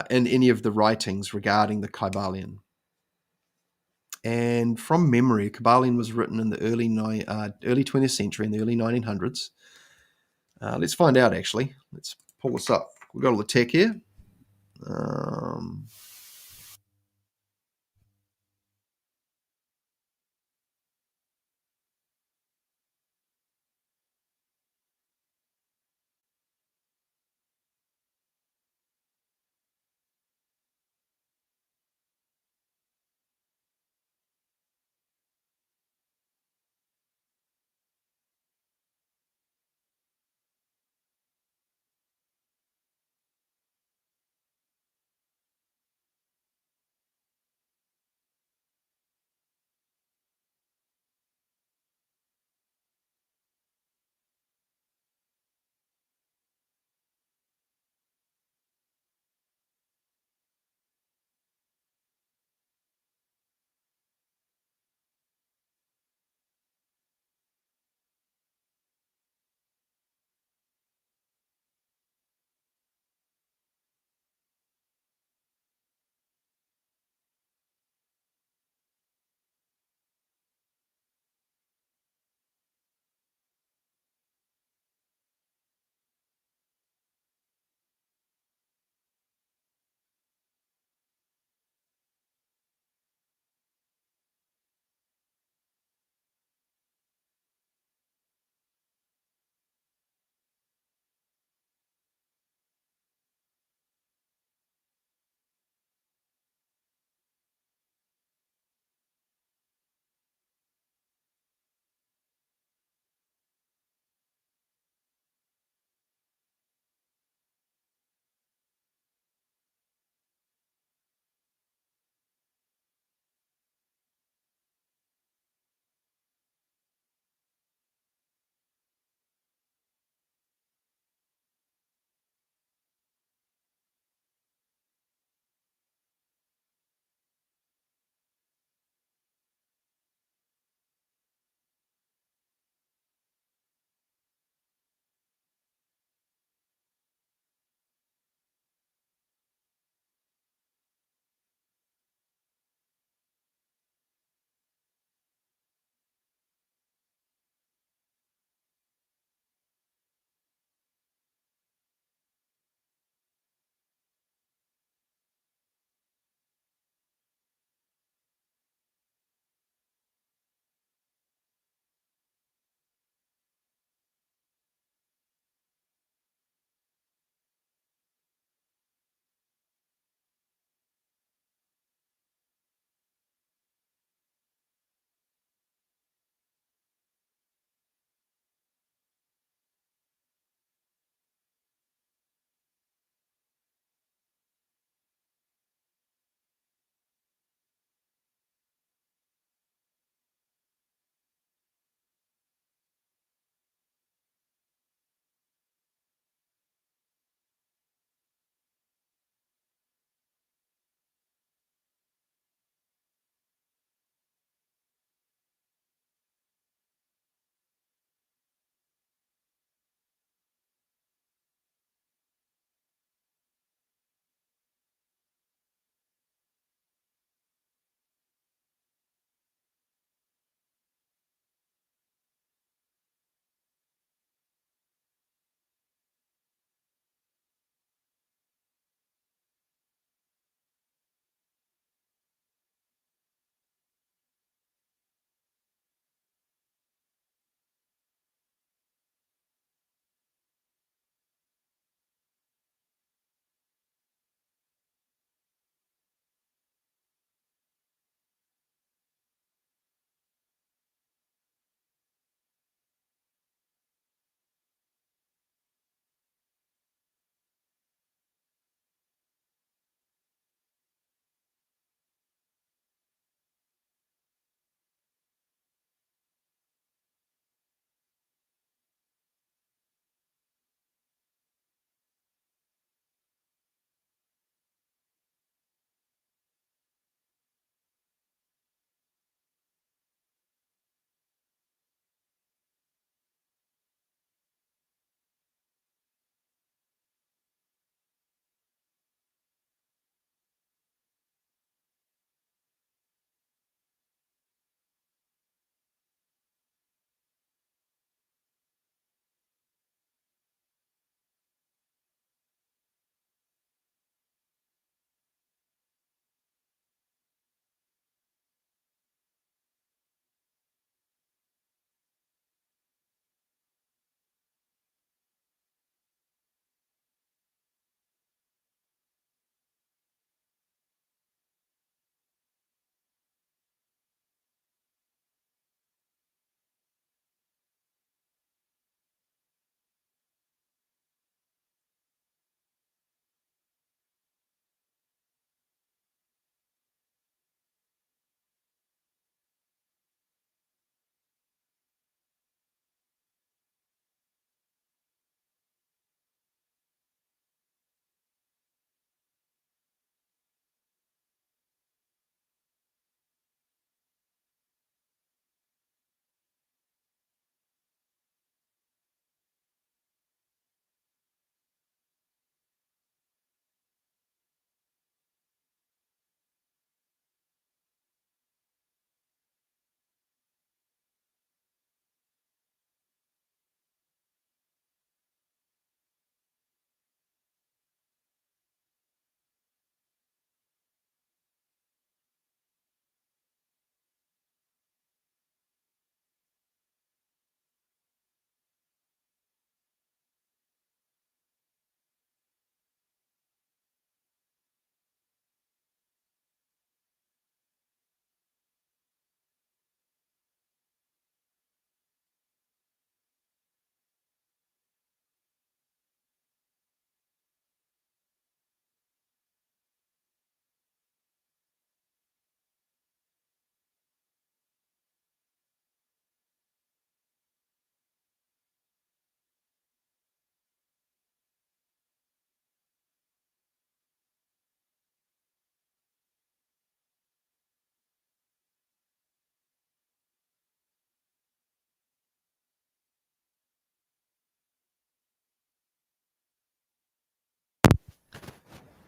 in any of the writings regarding the Kybalion. And from memory, Kybalion was written in the early 20th century, in the early 1900s. Let's find out, actually. Let's pull this up. We've got all the tech here.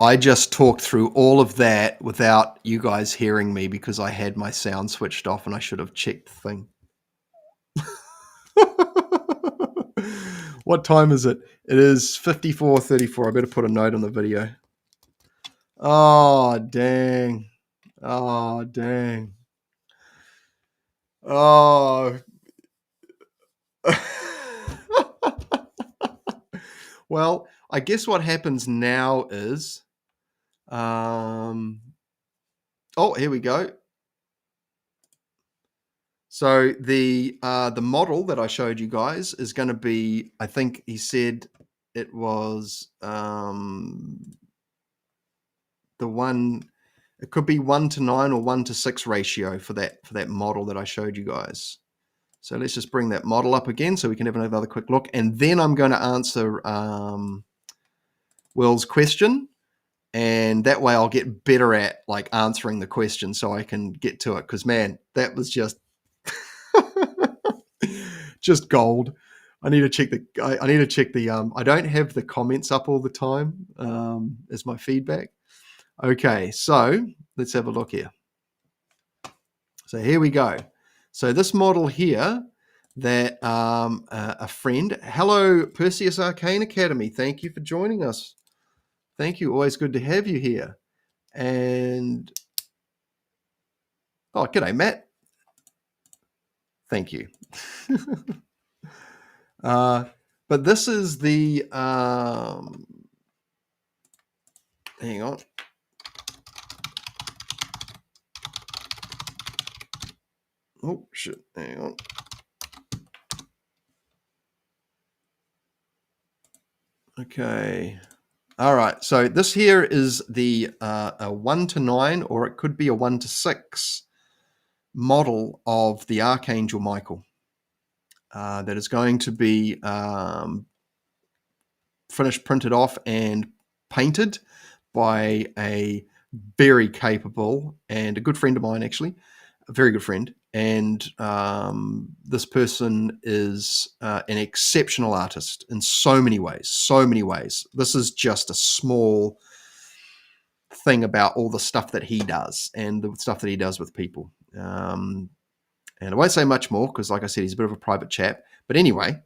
I just talked through all of that without you guys hearing me because I had my sound switched off and I should have checked the thing. What time is it? It is 54:34. I better put a note on the video. Oh, dang. Oh, dang. Oh. Well, I guess what happens now is, oh, here we go. So the model that I showed you guys is going to be, I think he said it was the one. It could be 1:9 or 1:6 ratio for that model that I showed you guys. So let's just bring that model up again so we can have another quick look, and then I'm going to answer Will's question, and that way I'll get better at like answering the question so I can get to it. Because man, that was just just gold. I need to check the. I need to check the. I don't have the comments up all the time as my feedback. Okay, so let's have a look here. So here we go. So this model here that a friend. Hello, Perseus Arcane Academy. Thank you for joining us. Thank you. Always good to have you here. And oh, g'day, Matt. Thank you. But this is the hang on. Oh shit! Hang on. Okay. All right. So this here is the a 1:9, or it could be a 1:6 model of the Archangel Michael that is going to be finished, printed off, and painted by a very capable and a good friend of mine, actually, a very good friend. And this person is an exceptional artist in so many ways, so many ways. This is just a small thing about all the stuff that he does and the stuff that he does with people. And I won't say much more because, like I said, he's a bit of a private chap. But anyway,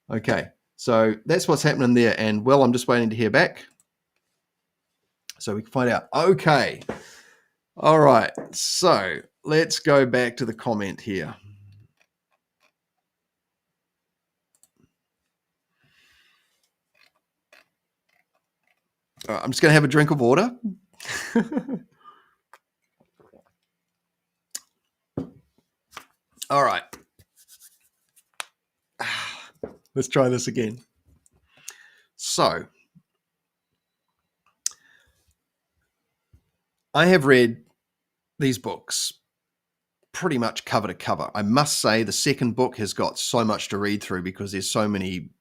okay. So that's what's happening there. And, well, I'm just waiting to hear back so we can find out. Okay. All right. So let's go back to the comment here. All right, I'm just going to have a drink of water. All right. Let's try this again. So I have read these books pretty much cover to cover. I must say the second book has got so much to read through because there's so many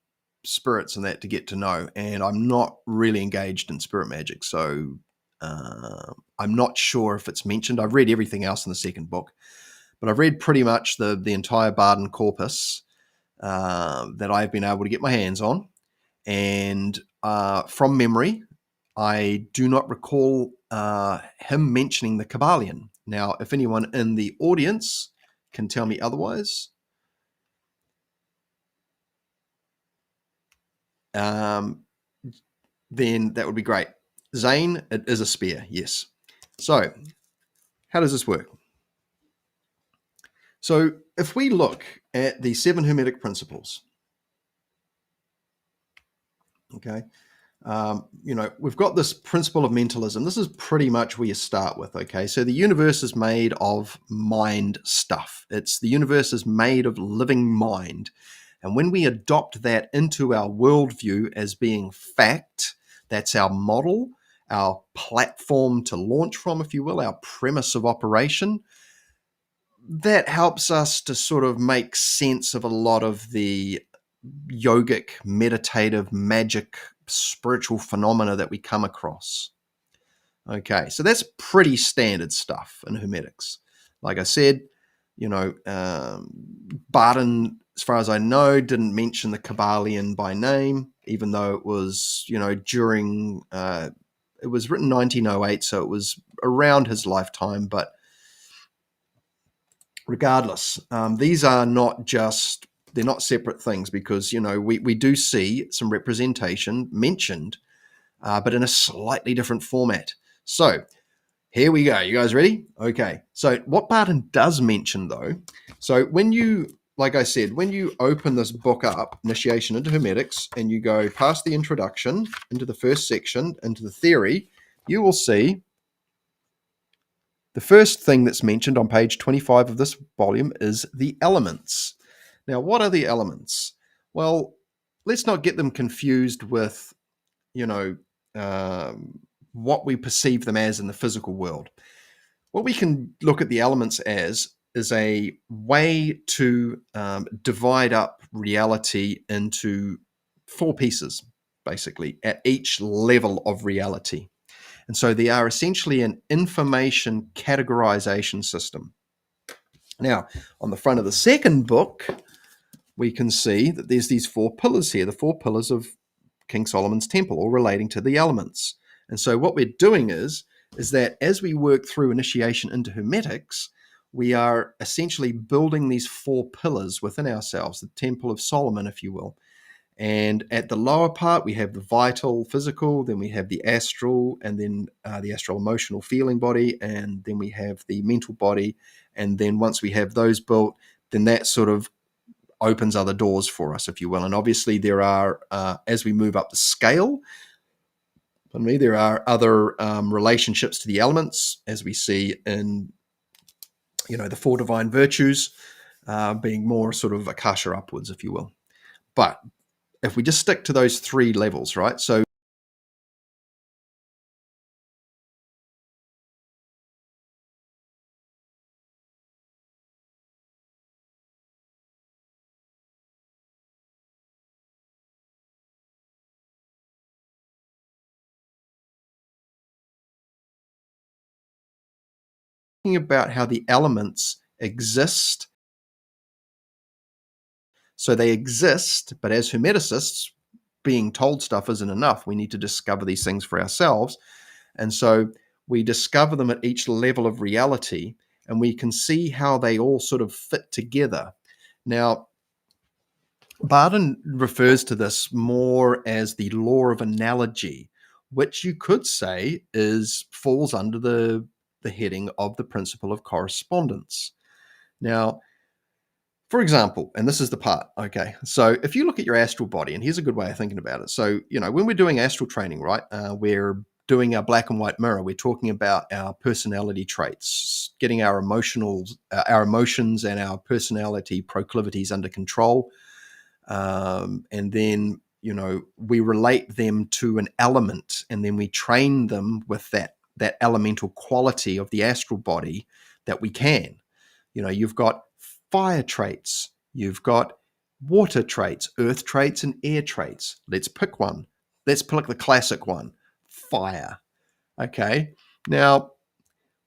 spirits and that to get to know, and I'm not really engaged in spirit magic, so I'm not sure if it's mentioned. I've read everything else in the second book, but I've read pretty much the entire Barden corpus that I've been able to get my hands on, and from memory, I do not recall him mentioning the Kabbalion. Now, if anyone in the audience can tell me otherwise, then that would be great. Zane, it is a spear, yes. So, how does this work? So, if we look at the 7 Hermetic principles, okay, we've got this principle of mentalism. This is pretty much where you start with, okay? So the universe is made of mind stuff. The universe is made of living mind. And when we adopt that into our worldview as being fact, that's our model, our platform to launch from, if you will, our premise of operation, that helps us to sort of make sense of a lot of the yogic, meditative, magic, spiritual phenomena that we come across. Okay, so that's pretty standard stuff in Hermetics. Like I said, Barden, as far as I know, didn't mention the Kabbalion by name, even though it was, during it was written 1908, so it was around his lifetime. But regardless, these are not just, they're not separate things, because, we do see some representation mentioned, but in a slightly different format. So here we go. You guys ready? Okay. So what Barton does mention, though, so when you, like I said, when you open this book up, Initiation into Hermetics, and you go past the introduction into the first section, into the theory, you will see the first thing that's mentioned on page 25 of this volume is the elements. Now, what are the elements? Well, let's not get them confused with, you know, what we perceive them as in the physical world. What we can look at the elements as is a way to divide up reality into four pieces, basically, at each level of reality. And so they are essentially an information categorization system. Now, on the front of the second book, we can see that there's these four pillars here, the four pillars of King Solomon's temple, all relating to the elements. And so what we're doing is that as we work through initiation into Hermetics, we are essentially building these four pillars within ourselves, the Temple of Solomon, if you will. And at the lower part, we have the vital, physical, then we have the astral, and then the astral emotional feeling body, and then we have the mental body. And then once we have those built, then that sort of opens other doors for us, if you will. And obviously there are, as we move up the scale, there are other relationships to the elements, as we see in, the four divine virtues, being more sort of akasha upwards, if you will. But if we just stick to those three levels, right? So thinking about how the elements exist. So they exist, but as Hermeticists, being told stuff isn't enough. We need to discover these things for ourselves. And so we discover them at each level of reality, and we can see how they all sort of fit together. Now, Barton refers to this more as the law of analogy, which you could say falls under the heading of the principle of correspondence. Now, for example, and this is the part, okay, so if you look at your astral body, and here's a good way of thinking about it. So, when we're doing astral training, right, we're doing our black and white mirror. We're talking about our personality traits, getting our emotions and our personality proclivities under control. And then, we relate them to an element, and then we train them with that elemental quality of the astral body that we can. You've got fire traits, you've got water traits, earth traits, and air traits. Let's pick one. Let's pick the classic one, fire. Okay. Now,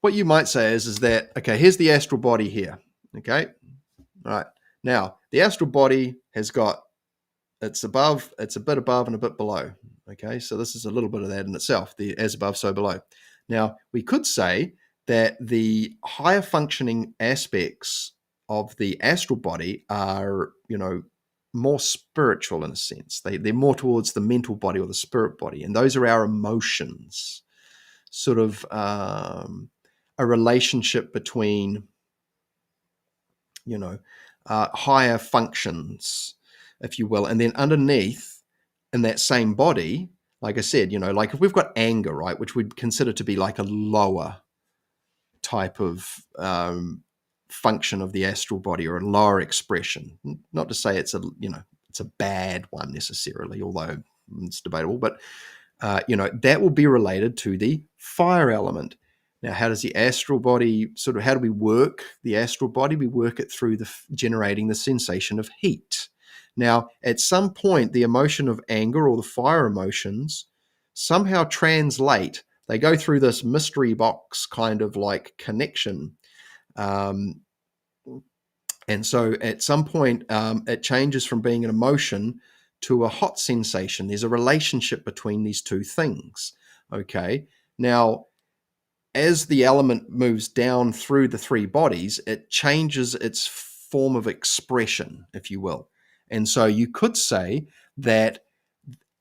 what you might say is that, okay, here's the astral body here. Okay. All right. Now, the astral body has got, it's a bit above and a bit below. Okay. So this is a little bit of that in itself, the as above, so below. Now, we could say that the higher functioning aspects of the astral body are, more spiritual in a sense. They're more towards the mental body or the spirit body. And those are our emotions, sort of a relationship between, higher functions, if you will. And then underneath in that same body, like I said, like if we've got anger, right, which we'd consider to be like a lower type of function of the astral body, or a lower expression. Not to say it's a bad one necessarily, although it's debatable, but that will be related to the fire element. Now, how does the astral body how do we work the astral body? We work it through generating the sensation of heat. Now, at some point, the emotion of anger, or the fire emotions, somehow translate. They go through this mystery box kind of like connection. And so at some point, it changes from being an emotion to a hot sensation. There's a relationship between these two things. Okay. Now, as the element moves down through the three bodies, it changes its form of expression, if you will. And so you could say that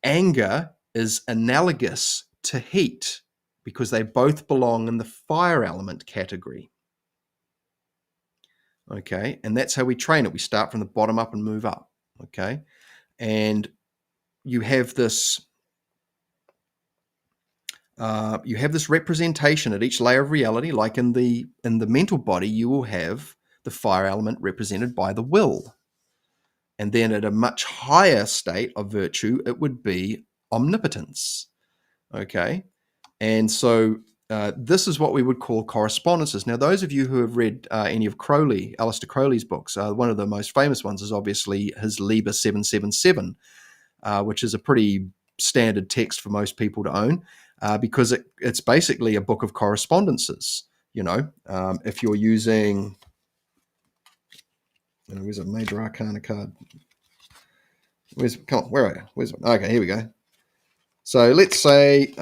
anger is analogous to heat because they both belong in the fire element category. Okay. And that's how we train it. We start from the bottom up and move up. Okay. And you have this representation at each layer of reality. Like in the mental body, you will have the fire element represented by the will. And then at a much higher state of virtue, it would be omnipotence. Okay. And so this is what we would call correspondences. Now, those of you who have read any of Aleister Crowley's books, one of the most famous ones is obviously his Liber 777, which is a pretty standard text for most people to own because it's basically a book of correspondences. If you're using, where's a Major Arcana card? Where are you? Okay, here we go. So let's say,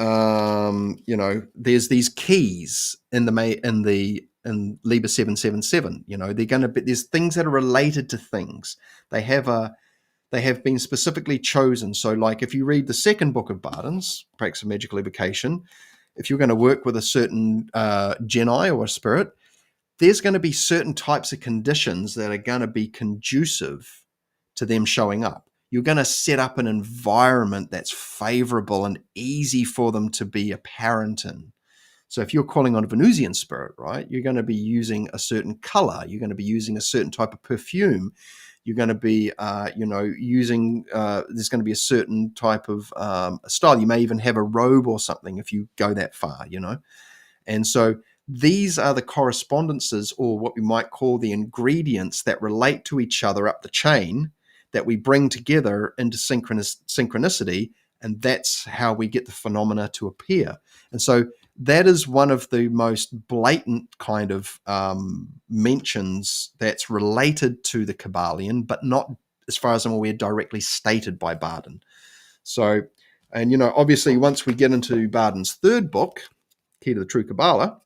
there's these keys in Liber 777. There's things that are related to things. They have been specifically chosen. So, like if you read the second book of Bardens, Practice of Magical Evocation, if you're going to work with a certain Genii or a spirit, there's going to be certain types of conditions that are going to be conducive to them showing up. You're going to set up an environment that's favorable and easy for them to be apparent in. So if you're calling on a Venusian spirit, right, you're going to be using a certain color. You're going to be using a certain type of perfume. You're going to be, using, there's going to be a certain type of style. You may even have a robe or something if you go that far, And so these are the correspondences, or what we might call the ingredients that relate to each other up the chain that we bring together into synchronicity, and that's how we get the phenomena to appear. And so that is one of the most blatant kind of mentions that's related to the Kybalion, but not, as far as I'm aware, directly stated by Barden. So, and obviously once we get into Barden's third book, Key to the True Kabbalah,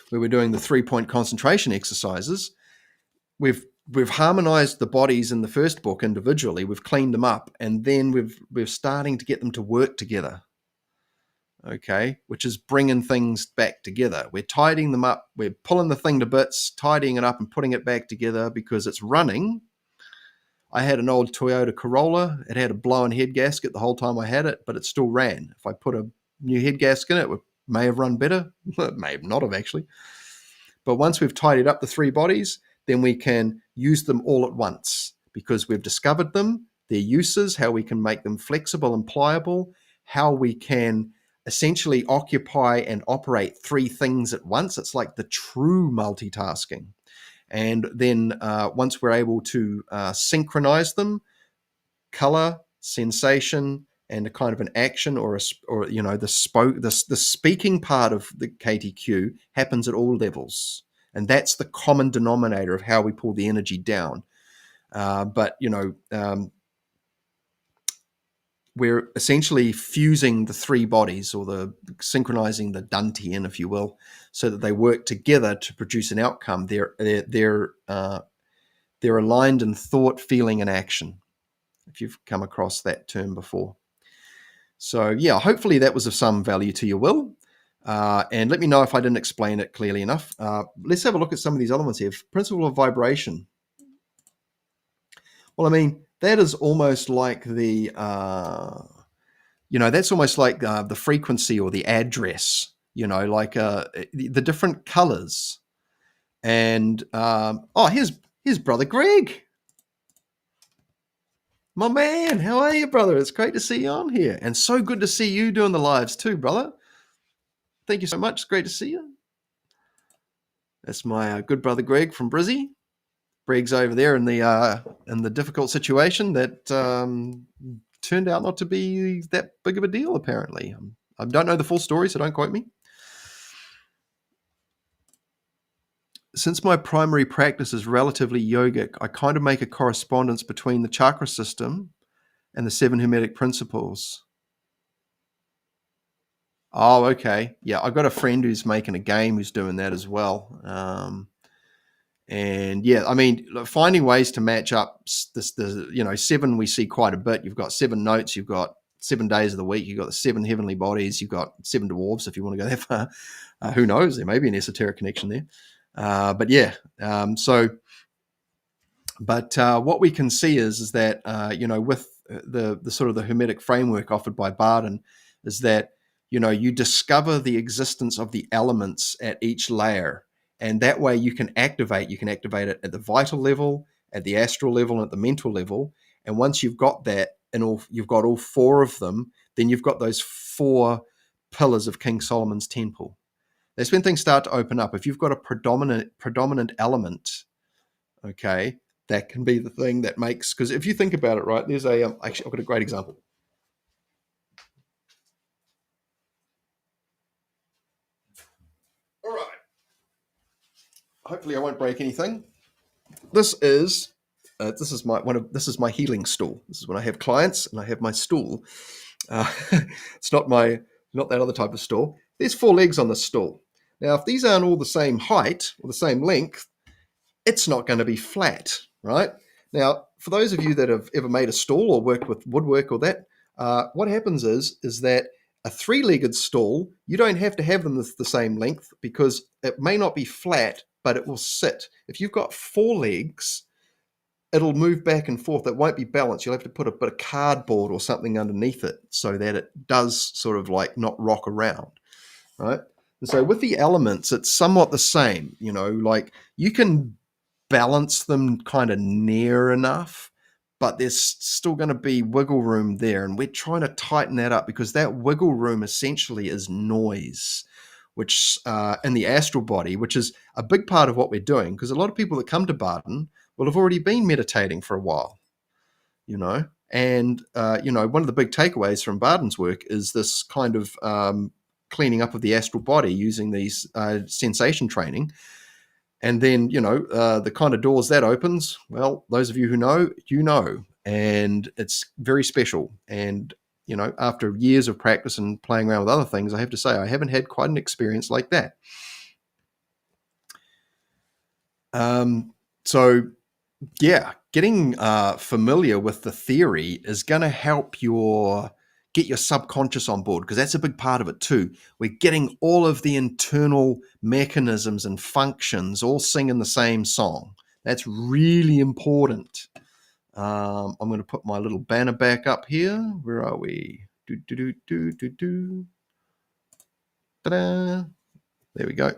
where we're doing the 3-point concentration exercises, we've harmonized the bodies in the first book individually. We've cleaned them up, and then we're starting to get them to work together. Okay, which is bringing things back together. We're tidying them up. We're pulling the thing to bits, tidying it up, and putting it back together because it's running. I had an old Toyota Corolla. It had a blown head gasket the whole time I had it, but it still ran. If I put a new head gasket in it, may have run better. It may not have actually. But once we've tidied up the three bodies, then we can use them all at once because we've discovered them, their uses, how we can make them flexible and pliable, how we can essentially occupy and operate three things at once. It's like the true multitasking. And then once we're able to synchronize them, color, sensation, and a kind of an action or the speaking part of the KTQ happens at all levels. And that's the common denominator of how we pull the energy down. We're essentially fusing the three bodies, or the synchronizing the dantian, if you will, so that they work together to produce an outcome. They're aligned in thought, feeling, and action, if you've come across that term before. So yeah, hopefully that was of some value to you, Will. And let me know if I didn't explain it clearly enough. Let's have a look at some of these other ones here. Principle of vibration. Well, I mean, that is almost like the, that's almost like the frequency or the address, like the different colors. And, here's Brother Greg. My man, how are you, brother? It's great to see you on here. And so good to see you doing the lives too, brother. Thank you so much. It's great to see you. That's my good brother Greg from Brizzy. Greg's over there in the difficult situation that turned out not to be that big of a deal, apparently. I don't know the full story, so don't quote me. Since my primary practice is relatively yogic, I kind of make a correspondence between the chakra system and the 7 Hermetic principles. Oh, okay. Yeah, I've got a friend who's making a game who's doing that as well. And yeah, I mean, finding ways to match up seven we see quite a bit. You've got 7 notes, you've got 7 days of the week, you've got the 7 heavenly bodies, you've got 7 dwarves if you want to go that far. Who knows? There may be an esoteric connection there. But yeah, what we can see is that with the sort of the Hermetic framework offered by Barden is that you discover the existence of the elements at each layer, and that way you can activate it at the vital level, at the astral level, and at the mental level. And once you've got that, and you've got all four of them, then you've got those four pillars of King Solomon's temple. That's when things start to open up. If you've got a predominant element, okay, that can be the thing that makes, because if you think about it, right, there's actually I've got a great example. All right, hopefully I won't break anything. This is my healing stool. This is when I have clients and I have my stool. It's not that other type of stool. There's 4 legs on the stool. Now, if these aren't all the same height or the same length, it's not going to be flat, right? Now, for those of you that have ever made a stool or worked with woodwork or that, what happens is that a 3-legged stool, you don't have to have them the same length because it may not be flat, but it will sit. If you've got 4 legs, it'll move back and forth. It won't be balanced. You'll have to put a bit of cardboard or something underneath it so that it does sort of like not rock around, right? And so with the elements, it's somewhat the same. Like you can balance them kind of near enough, but there's still going to be wiggle room there. And we're trying to tighten that up because that wiggle room essentially is noise, which in the astral body, which is a big part of what we're doing. Because a lot of people that come to Barden will have already been meditating for a while, And, one of the big takeaways from Barden's work is this kind of cleaning up of the astral body using these sensation training. And then, the kind of doors that opens, well, those of you who know, and it's very special. And, after years of practice and playing around with other things, I have to say I haven't had quite an experience like that. So, yeah, getting familiar with the theory is going to help get your subconscious on board, because that's a big part of it too. We're getting all of the internal mechanisms and functions all singing the same song. That's really important. I'm going to put my little banner back up here. Where are we? Ta-da. There we go.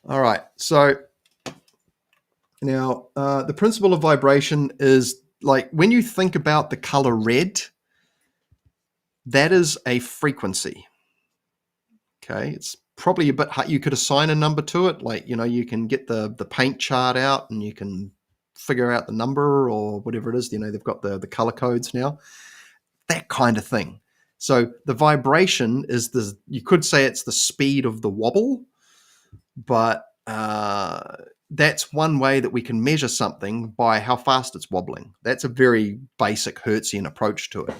All right. So now the principle of vibration is like when you think about the color red, that is a frequency. Okay, it's probably a bit hard. You could assign a number to it, like you can get the paint chart out and you can figure out the number or whatever it is. They've got the color codes now, that kind of thing. So the vibration is you could say it's the speed of the wobble, but that's one way that we can measure something by how fast it's wobbling. That's a very basic Hertzian approach to it.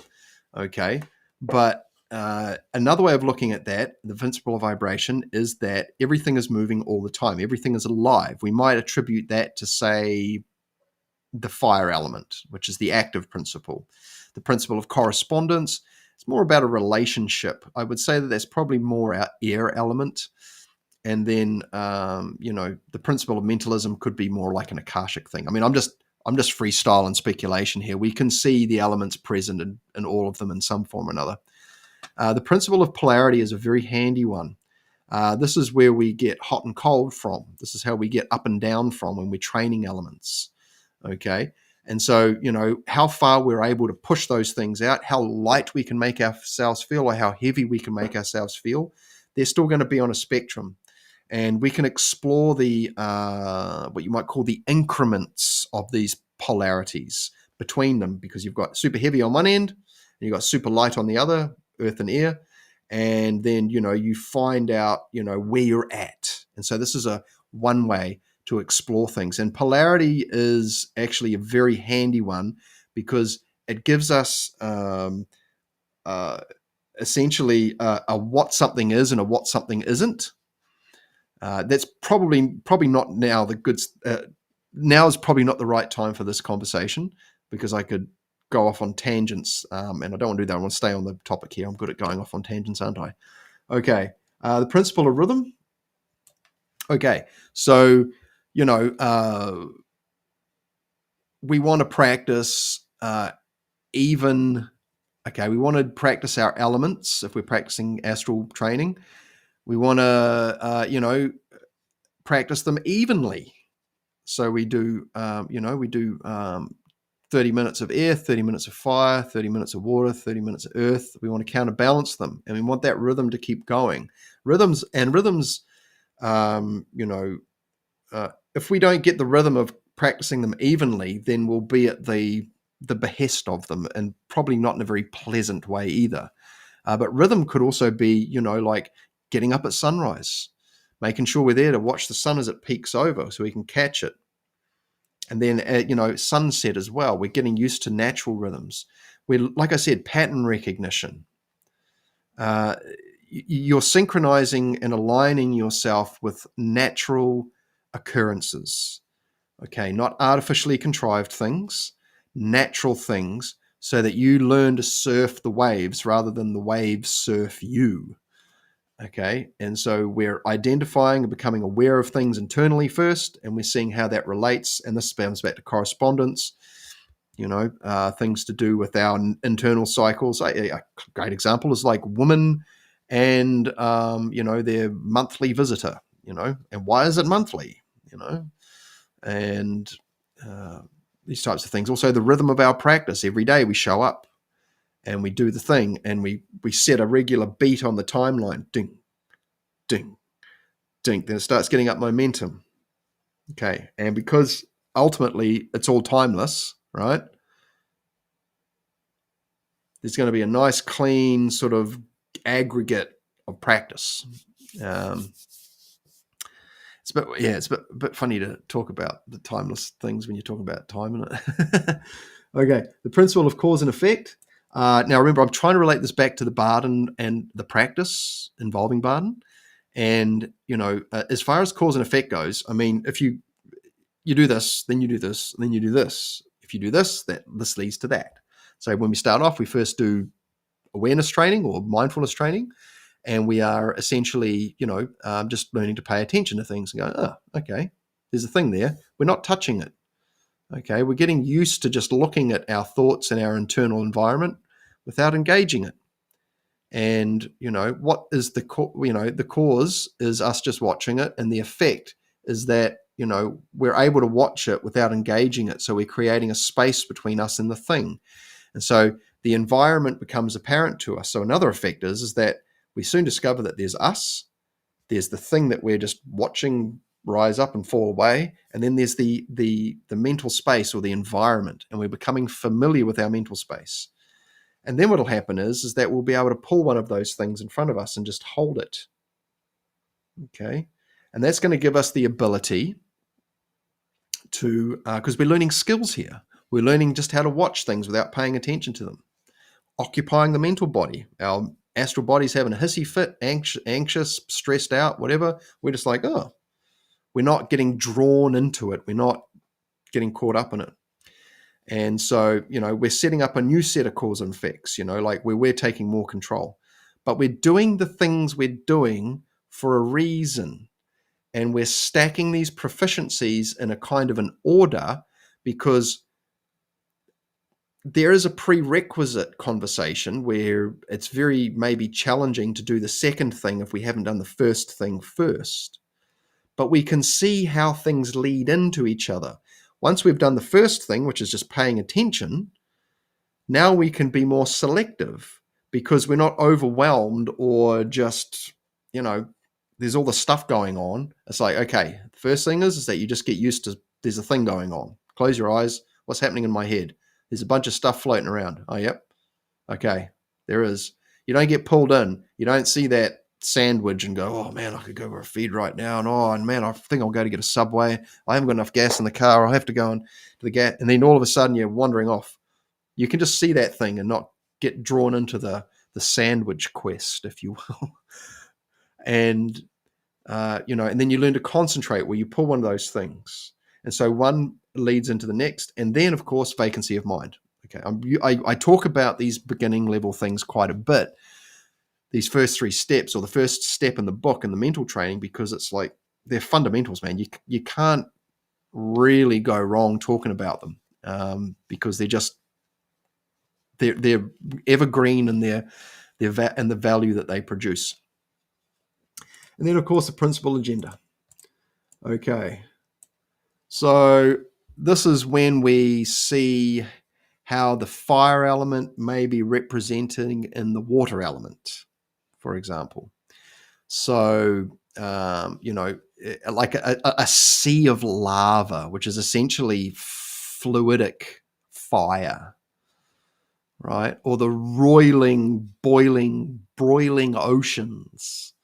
Okay, but another way of looking at that, the principle of vibration, is that everything is moving all the time. Everything is alive. We might attribute that to, say, the fire element, which is the active principle. The principle of correspondence, it's more about a relationship. I would say that that's probably more our air element. And then, the principle of mentalism could be more like an Akashic thing. I mean, I'm just freestyle and speculation here. We can see the elements present in all of them in some form or another. The principle of polarity is a very handy one. This is where we get hot and cold from. This is how we get up and down from when we're training elements. Okay. And so, how far we're able to push those things out, how light we can make ourselves feel or how heavy we can make ourselves feel, they're still going to be on a spectrum. And we can explore the what you might call the increments of these polarities between them, because you've got super heavy on one end and you've got super light on the other, earth and air. And then, you find out, where you're at. And so this is one way to explore things. And polarity is actually a very handy one because it gives us essentially a what something is and a what something isn't. That's probably not now the good. Now is probably not the right time for this conversation because I could go off on tangents, and I don't want to do that. I want to stay on the topic here. I'm good at going off on tangents, aren't I? Okay. The principle of rhythm. Okay. So, we want to practice even. Okay. We want to practice our elements if we're practicing astral training. We want to, practice them evenly. So we do, 30 minutes of air, 30 minutes of fire, 30 minutes of water, 30 minutes of earth. We want to counterbalance them, and we want that rhythm to keep going. Rhythms, if we don't get the rhythm of practicing them evenly, then we'll be at the behest of them, and probably not in a very pleasant way either. But rhythm could also be, like getting up at sunrise, making sure we're there to watch the sun as it peaks over so we can catch it. And then, sunset as well. We're getting used to natural rhythms. Like I said, pattern recognition. You're synchronizing and aligning yourself with natural occurrences. Okay, not artificially contrived things, natural things, so that you learn to surf the waves rather than the waves surf you. Okay, and so we're identifying and becoming aware of things internally first, and we're seeing how that relates. And this comes back to correspondence, things to do with our internal cycles. A great example is like women and, their monthly visitor, and why is it monthly, and these types of things. Also, the rhythm of our practice. Every day we show up and we do the thing, and we set a regular beat on the timeline. Ding, ding, ding. Then it starts getting up momentum. Okay. And because ultimately it's all timeless, right? There's going to be a nice, clean sort of aggregate of practice. It's a bit funny to talk about the timeless things when you're talking about time, isn't it? Okay. The principle of cause and effect. Now, remember, I'm trying to relate this back to the Barden and the practice involving Barden. And, as far as cause and effect goes, I mean, if you do this, then you do this, then you do this. If you do this, this leads to that. So when we start off, we first do awareness training or mindfulness training. And we are essentially, just learning to pay attention to things and go, okay, there's a thing there. We're not touching it. Okay, we're getting used to just looking at our thoughts and our internal environment without engaging it. And, what is the cause is us just watching it. And the effect is that, we're able to watch it without engaging it. So we're creating a space between us and the thing. And so the environment becomes apparent to us. So another effect is that we soon discover that there's us, there's the thing that we're just watching rise up and fall away, and then there's the mental space or the environment, and we're becoming familiar with our mental space. And then what'll happen is that we'll be able to pull one of those things in front of us and just hold it. Okay, and that's going to give us the ability to, because we're learning skills here. We're learning just how to watch things without paying attention to them. Occupying the mental body. Our astral body's having a hissy fit, anxious, stressed out, whatever. We're just like, we're not getting drawn into it. We're not getting caught up in it. And so, we're setting up a new set of cause and effects, like where we're taking more control. But we're doing the things we're doing for a reason. And we're stacking these proficiencies in a kind of an order because there is a prerequisite conversation where it's very maybe challenging to do the second thing if we haven't done the first thing first. But we can see how things lead into each other. Once we've done the first thing, which is just paying attention, now we can be more selective because we're not overwhelmed or just, there's all the stuff going on. It's like, okay, the first thing is that you just get used to there's a thing going on. Close your eyes. What's happening in my head? There's a bunch of stuff floating around. Oh, yep. Okay, there is. You don't get pulled in. You don't see that sandwich and go, oh man, I could go for a feed right now. And man, I think I'll go to get a Subway. I haven't got enough gas in the car. I'll have to go to the gas. And then all of a sudden you're wandering off. You can just see that thing and not get drawn into the the sandwich quest, if you will. And and then you learn to concentrate where you pull one of those things. And so one leads into the next. And then, of course, vacancy of mind. Okay. I talk about these beginning level things quite a bit, these first 3 steps, or the first step in the book and the mental training, because it's like they're fundamentals, man. You can't really go wrong talking about them, because they're evergreen in their and the value that they produce. And then, of course, the principal agenda. Okay. So this is when we see how the fire element may be representing in the water element, for example. So, like a sea of lava, which is essentially fluidic fire, right? Or the roiling, boiling, broiling oceans.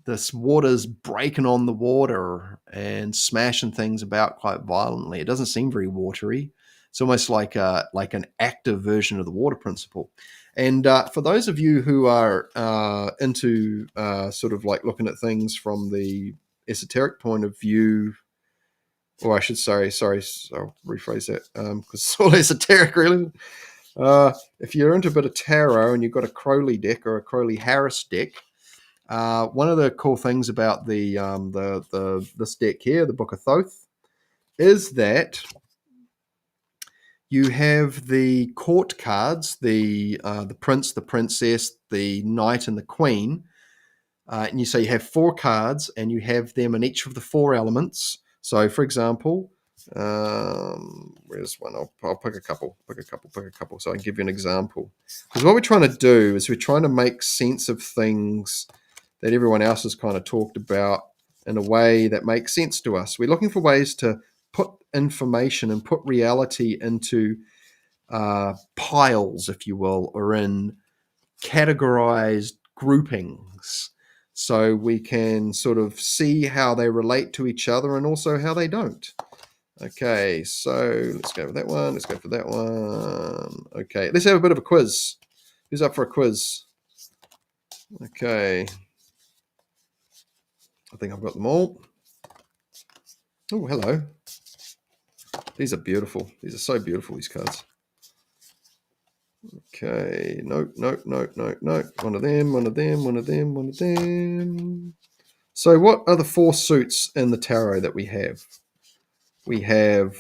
This water's breaking on the water and smashing things about quite violently. It doesn't seem very watery. It's almost like an active version of the water principle. And for those of you who are into sort of like looking at things from the esoteric point of view, or I should sorry, I'll rephrase that, because it's all esoteric, really. If you're into a bit of tarot and you've got a Crowley deck or a Crowley-Harris deck, one of the cool things about this deck here, the Book of Thoth, is that you have the court cards, the prince, the princess, the knight, and the queen. And you have 4 cards, and you have them in each of the 4 elements. So, for example, where's one? I'll pick a couple, so I can give you an example. Because what we're trying to do is we're trying to make sense of things that everyone else has kind of talked about in a way that makes sense to us. We're looking for ways to put information and put reality into piles, if you will, or in categorized groupings, so we can sort of see how they relate to each other and also how they don't. Okay, so let's go with that one. Let's go for that one. Okay, let's have a bit of a quiz. Who's up for a quiz? Okay. I think I've got them all. Oh, hello. These are beautiful. These are so beautiful, these cards. Okay. Nope. One of them. So what are the 4 suits in the tarot that we have? We have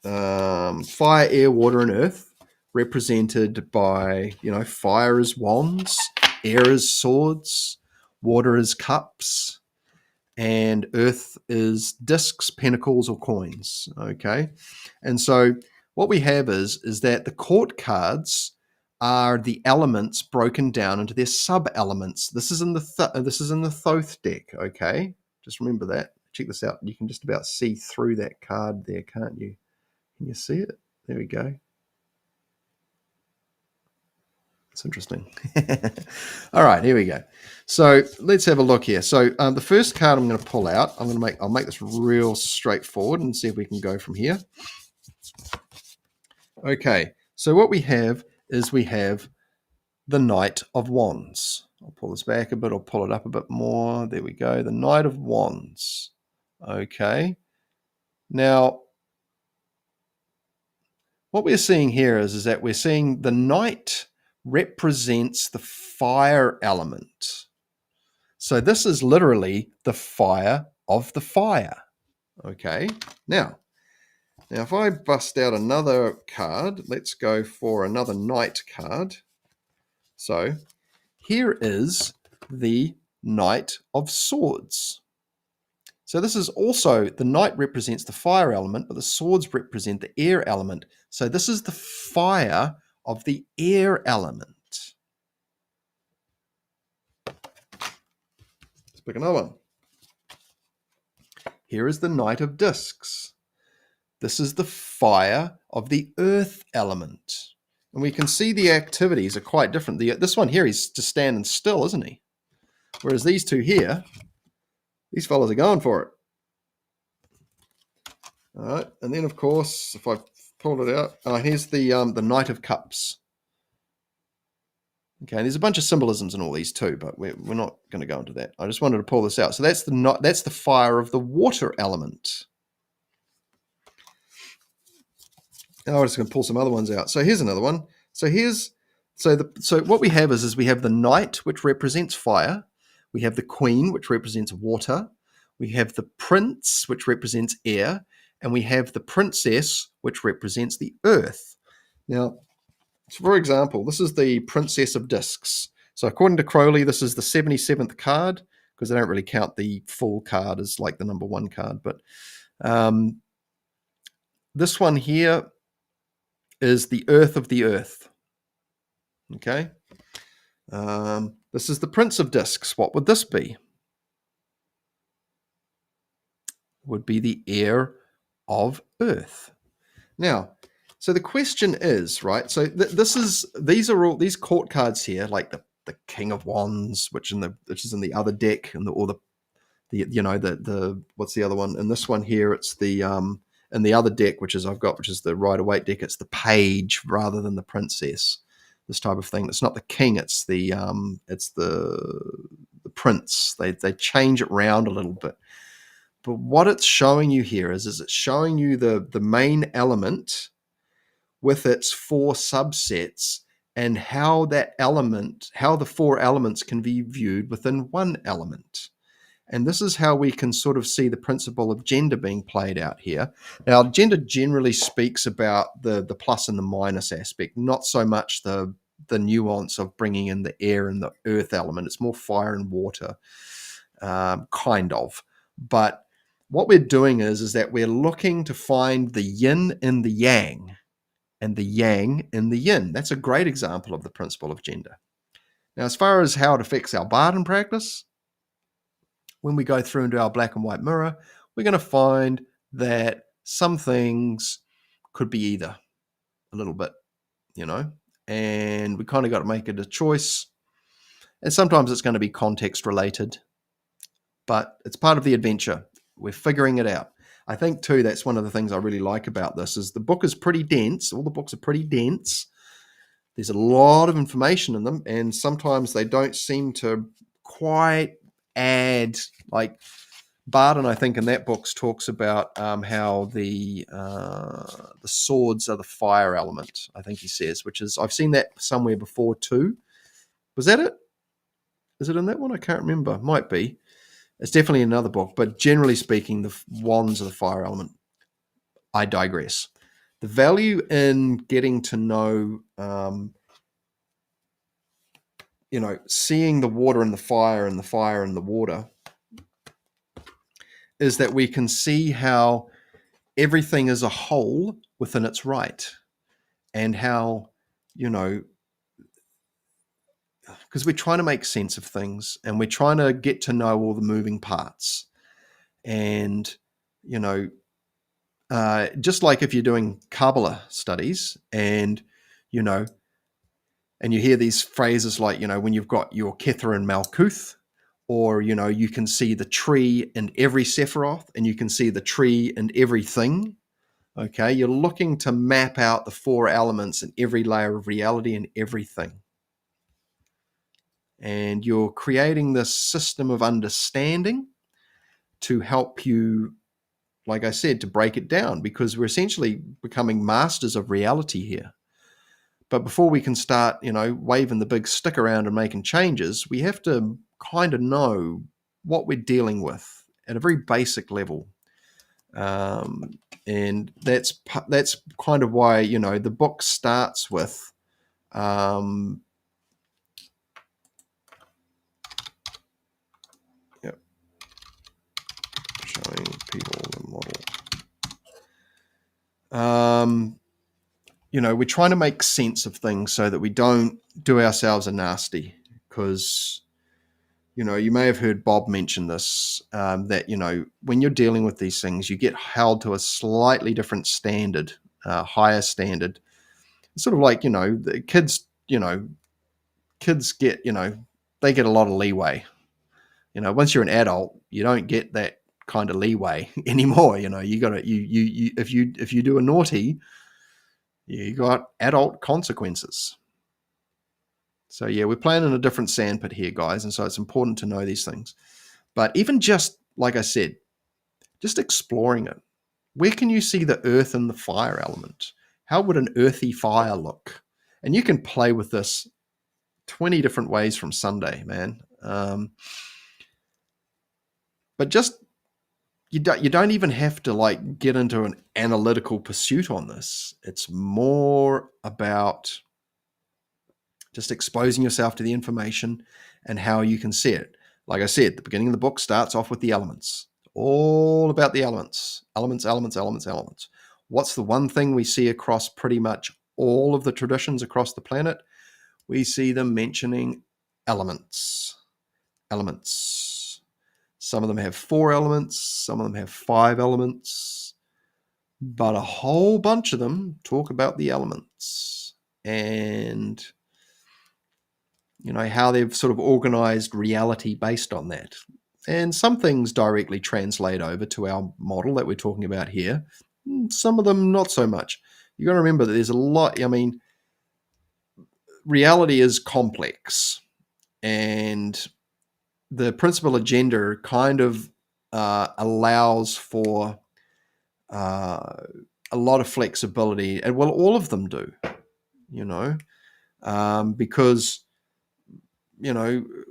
fire, air, water, and earth, represented by, fire is wands, air is swords, water is cups, and earth is discs, pentacles, or coins. Okay. And so what we have is that the court cards are the elements broken down into their sub elements. This is in the Thoth deck. Okay. Just remember that. Check this out. You can just about see through that card there, can't you? Can you see it? There we go. It's interesting. All right, here we go. So let's have a look here. So the first card I'm going to pull out, I'll make this real straightforward and see if we can go from here. Okay, so what we have is the Knight of Wands. I'll pull this back a bit, I'll pull it up a bit more. There we go, the Knight of Wands. Okay, now what we're seeing here is that we're seeing the Knight represents the fire element. So this is literally the fire of the fire. Okay, now if I bust out another card, let's go for another Knight card. So here is the Knight of Swords. So this is also, the Knight represents the fire element, but the swords represent the air element. So this is the fire of the air element. Let's pick another one. Here is the Knight of Discs. This is the fire of the earth element. And we can see the activities are quite different. This one here, he's just standing still, isn't he? Whereas these two here, these fellas are going for it. All right, and then of course, if I pull it out, here's the Knight of Cups. Okay, and there's a bunch of symbolisms in all these too, but we're not going to go into that. I just wanted to pull this out. So that's the fire of the water element. Now I'm just going to pull some other ones out. So here's another one. So what we have is we have the knight, which represents fire. We have the queen, which represents water. We have the prince, which represents air, and we have the princess, which represents the earth. Now, for example, this is the Princess of Discs. So according to Crowley, this is the 77th card, because they don't really count the full card as like the number one card. But this one here is the earth of the earth. Okay. This is the Prince of Discs. What would this be? Would be the heir of earth. Now, so the question is, right? So these are all these court cards here, like the King of Wands, which is in the other deck, and the what's the other one? And this one here, it's the in the other deck, which is the Rider-Waite deck. It's the Page rather than the Princess. This type of thing. It's not the king. It's the prince. They change it around a little bit. But what it's showing you here is it's showing you the main element with its four subsets, and how the four elements can be viewed within one element. And this is how we can sort of see the principle of gender being played out here. Now, gender generally speaks about the plus and the minus aspect, not so much the nuance of bringing in the air and the earth element. It's more fire and water, kind of. But what we're doing is that we're looking to find the yin in the yang and the yang in the yin. That's a great example of the principle of gender. Now, as far as how it affects our Barden practice, when we go through into our black and white mirror, we're going to find that some things could be either a little bit, and we kind of got to make it a choice. And sometimes it's going to be context related, but it's part of the adventure. We're figuring it out. I think too, that's one of the things I really like about this is the book is pretty dense. All the books are pretty dense. There's a lot of information in them, and sometimes they don't seem to quite add, like Barden, I think in that book talks about how the swords are the fire element, I think he says, which is, I've seen that somewhere before too. Was that it? Is it in that one? I can't remember. Might be. It's definitely another book, but generally speaking, the wands are the fire element. I digress. The value in getting to know, seeing the water and the fire and the water, is that we can see how everything is a whole within its right, and how, because we're trying to make sense of things and we're trying to get to know all the moving parts. And, just like if you're doing Kabbalah studies and, and you hear these phrases like, when you've got your Kether and Malkuth, or, you can see the tree in every Sephiroth and you can see the tree in everything. Okay, you're looking to map out the four elements in every layer of reality and everything. And you're creating this system of understanding to help you, like I said, to break it down, because we're essentially becoming masters of reality here. But before we can start, waving the big stick around and making changes, we have to kind of know what we're dealing with at a very basic level. And that's kind of why, the book starts with showing people the model. We're trying to make sense of things so that we don't do ourselves a nasty, because, you may have heard Bob mention this, that, when you're dealing with these things, you get held to a slightly different standard, higher standard. It's sort of like, the kids get, they get a lot of leeway. Once you're an adult, you don't get that kind of leeway anymore. You got to, if you do a naughty, you got adult consequences. So yeah, we're playing in a different sandpit here, guys, and so it's important to know these things. But even just, like I said, just exploring it. Where can you see the earth and the fire element? How would an earthy fire look? And you can play with this 20 different ways from Sunday, man. But just you don't even have to like get into an analytical pursuit on this. It's more about just exposing yourself to the information and how you can see it. Like I said, the beginning of the book starts off with the elements. All about the elements. Elements, elements, elements, elements. What's the one thing we see across pretty much all of the traditions across the planet? We see them mentioning elements. Elements. Some of them have 4 elements, some of them have 5 elements, but a whole bunch of them talk about the elements and how they've sort of organized reality based on that. And some things directly translate over to our model that we're talking about here. Some of them not so much. You got to remember that there's a lot. I mean, reality is complex, and the principal agenda kind of allows for a lot of flexibility, and well, all of them do, because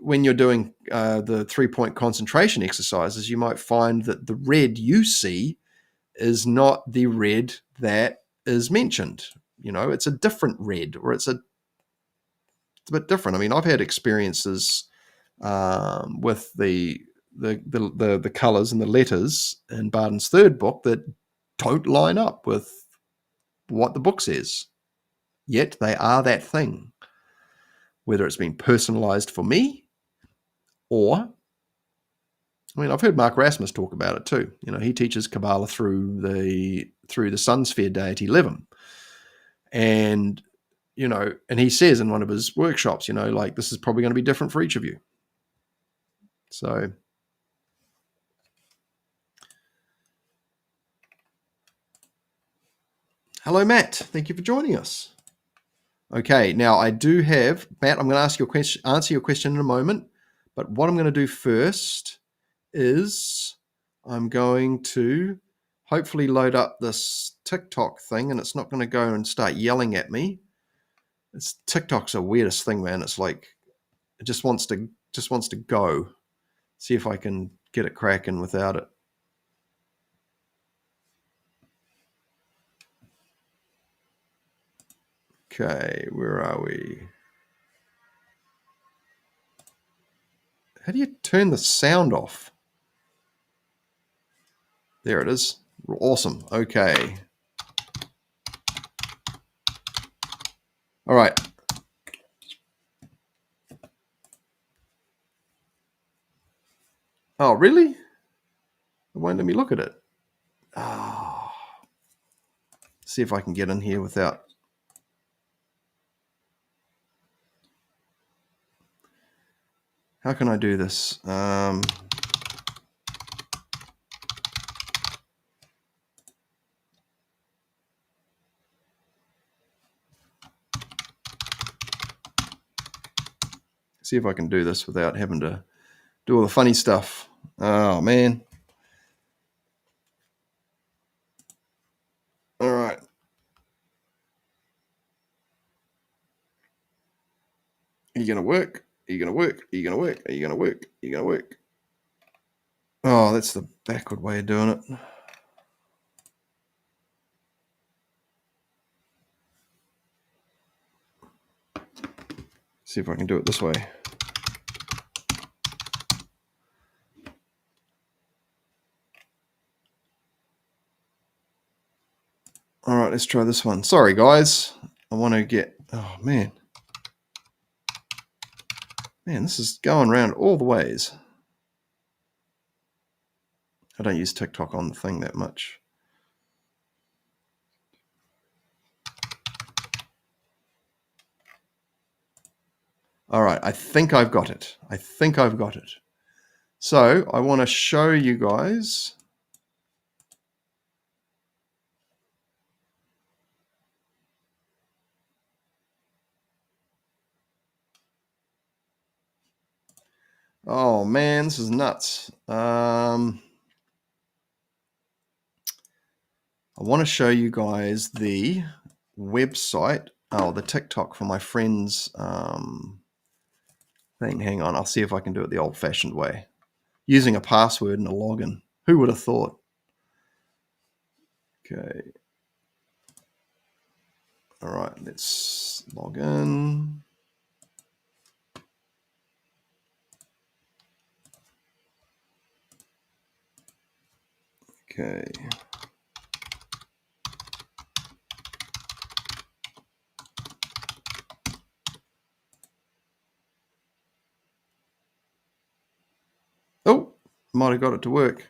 when you're doing the 3-point concentration exercises, you might find that the red you see is not the red that is mentioned. It's a different red, or it's a bit different. I mean, I've had experiences with the colors and the letters in Barden's third book that don't line up with what the book says. Yet they are that thing, whether it's been personalized for me or, I mean, I've heard Mark Rasmus talk about it too. He teaches Kabbalah through the sun sphere deity Levin. And, and he says in one of his workshops, like, this is probably going to be different for each of you. So, hello, Matt. Thank you for joining us. Okay, now I do have, Matt, I'm going to answer your question in a moment. But what I'm going to do first is I'm going to hopefully load up this TikTok thing, and it's not going to go and start yelling at me. TikTok's the weirdest thing, man. It's like it just wants to go. See if I can get it cracking without it. Okay, where are we? How do you turn the sound off? There it is. Awesome. Okay. All right. Oh, really? It won't let me look at it. Oh. See if I can get in here without. How can I do this? See if I can do this without having to do all the funny stuff. Oh, man. All right. Are you going to work? Are you going to work? Are you going to work? Are you going to work? Are you going to work? Oh, that's the backward way of doing it. See if I can do it this way. All right, let's try this one. Sorry, guys. I want to get... Oh, man. Man, this is going around all the ways. I don't use TikTok on the thing that much. All right, I think I've got it. So I want to show you guys... Oh man, this is nuts. I want to show you guys the website. Oh, the TikTok for my friend's thing. Hang on, I'll see if I can do it the old-fashioned way, using a password and a login. Who would have thought? Okay. All right, let's log in. Okay. Oh, might have got it to work.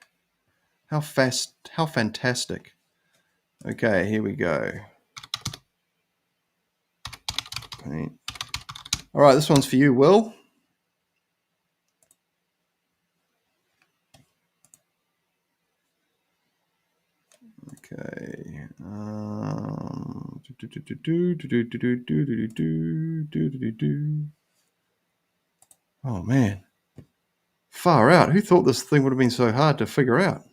How fast, how fantastic. Okay, here we go. Paint. All right, this one's for you, Will. Okay. Oh man, far out. Who thought this thing would have been so hard to figure out?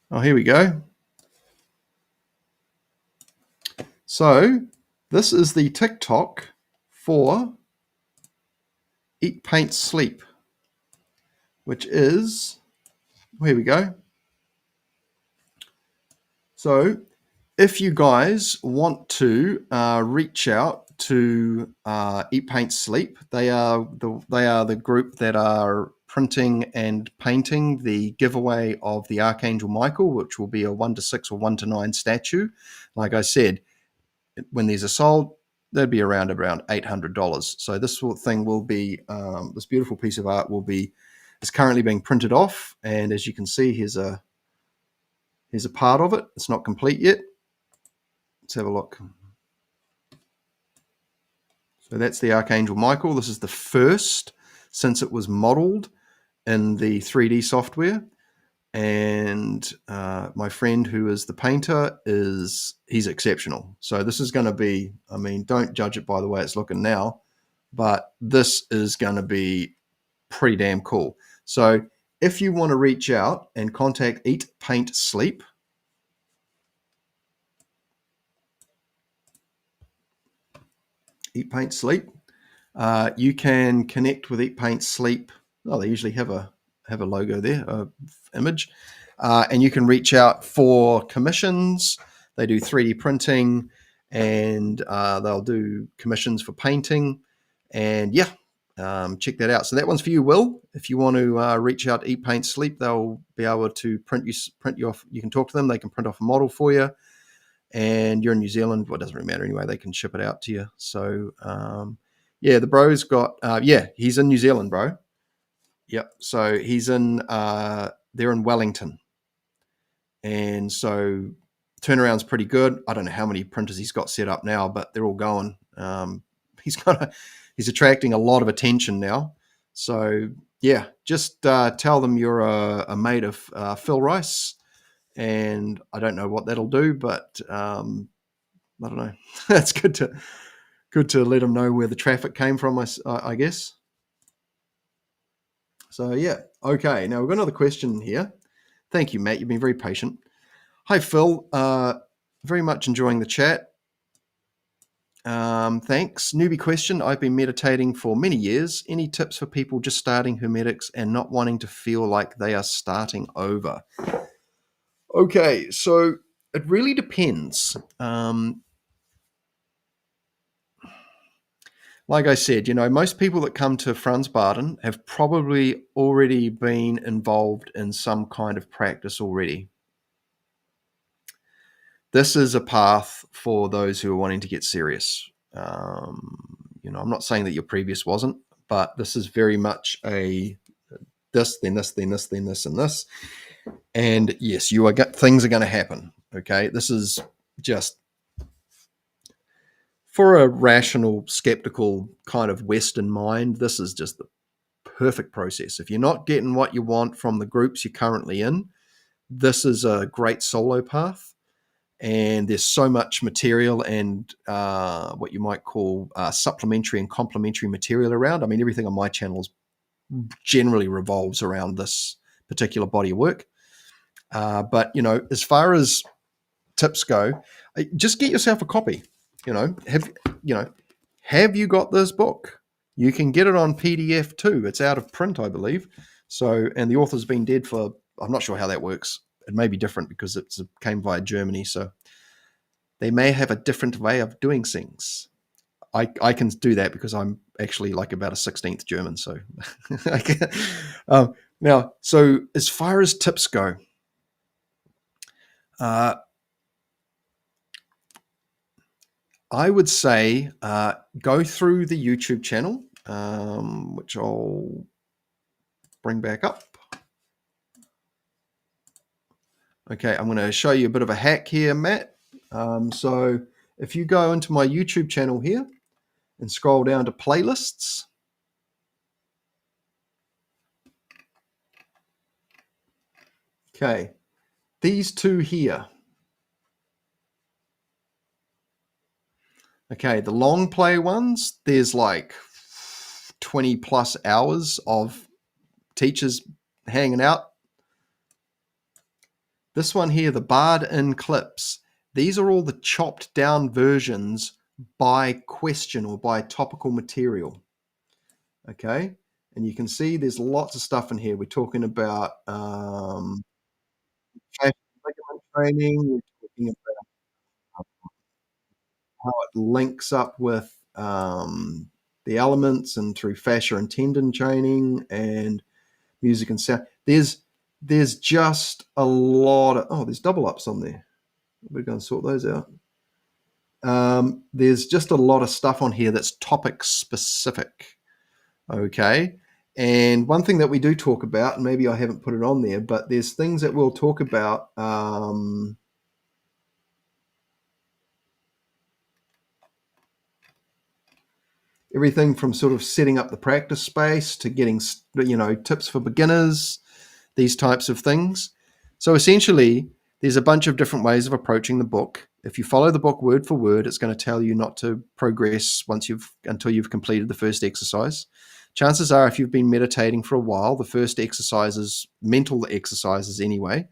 Oh, here we go. So this is the TikTok for Eat, Paint, Sleep, which is, here we go. So if you guys want to reach out to Eat, Paint, Sleep, they are the group that are printing and painting the giveaway of the Archangel Michael, which will be a 1-6 or 1-9 statue. Like I said, when these are sold, they'd be around $800. So this thing will be this beautiful piece of art is currently being printed off, and as you can see, here's a part of it. It's not complete yet. Let's have a look. So that's the Archangel Michael. This is the first since it was modeled in the 3D software. And my friend who is the painter, he's exceptional. So this is going to be, I mean, don't judge it by the way it's looking now, but this is going to be pretty damn cool. So if you want to reach out and contact Eat, Paint, Sleep, Eat, Paint, Sleep, you can connect with Eat, Paint, Sleep. Oh, they usually have a logo there, a image, and you can reach out for commissions. They do 3D printing, and they'll do commissions for painting. And yeah, check that out. So that one's for you, Will. If you want to reach out to Eat, Paint, Sleep, they'll be able to print you off. You can talk to them. They can print off a model for you. And you're in New Zealand, well, it doesn't really matter anyway. They can ship it out to you. So yeah, the bro's got he's in New Zealand, bro. Yep. So he's in they're in Wellington, and so turnaround's pretty good. I don't know how many printers he's got set up now, but they're all going. He's attracting a lot of attention now. So yeah, just tell them you're a mate of Phil Rice, and I don't know what that'll do, but I don't know. That's good to let them know where the traffic came from, I guess. So yeah, okay. Now we've got another question here. Thank you, Matt. You've been very patient. Hi, Phil. Very much enjoying the chat. Thanks. Newbie question. I've been meditating for many years. Any tips for people just starting Hermetics and not wanting to feel like they are starting over? Okay, so it really depends. Like I said, most people that come to Franz Barden have probably already been involved in some kind of practice already. This is a path for those who are wanting to get serious. I'm not saying that your previous wasn't, but this is very much a this, then this, then this, then this, and this. And yes, things are going to happen. Okay, this is just for a rational, skeptical kind of Western mind. This is just the perfect process. If you're not getting what you want from the groups you're currently in, this is a great solo path. and there's so much material and what you might call supplementary and complementary material around. I mean, everything on my channel generally revolves around this particular body of work. But as far as tips go, just get yourself a copy. Have you got this book? You can get it on PDF too. It's out of print, I believe. So, and the author's been dead for, I'm not sure how that works. It may be different because it came via Germany. So they may have a different way of doing things. I can do that because I'm actually like about a 16th German. So now, so as far as tips go, I would say go through the YouTube channel, which I'll bring back up. Okay, I'm going to show you a bit of a hack here, Matt. So if you go into my YouTube channel here and scroll down to playlists, okay, these two here. Okay, the long play ones, there's like 20 plus hours of teachers hanging out. This one here, the Bard in clips, these are all the chopped down versions by question or by topical material. Okay, and you can see there's lots of stuff in here. We're talking about fascia ligament training, we're talking about how it links up with the elements and through fascia and tendon training and music and sound. There's just a lot of, there's double ups on there. We're going to sort those out. There's just a lot of stuff on here that's topic specific. Okay. And one thing that we do talk about, and maybe I haven't put it on there, but there's things that we'll talk about. Everything from sort of setting up the practice space to getting, tips for beginners, these types of things. So essentially, there's a bunch of different ways of approaching the book. If you follow the book word for word, it's going to tell you not to progress until you've completed the first exercise. Chances are, if you've been meditating for a while, the first exercises, mental exercises anyway,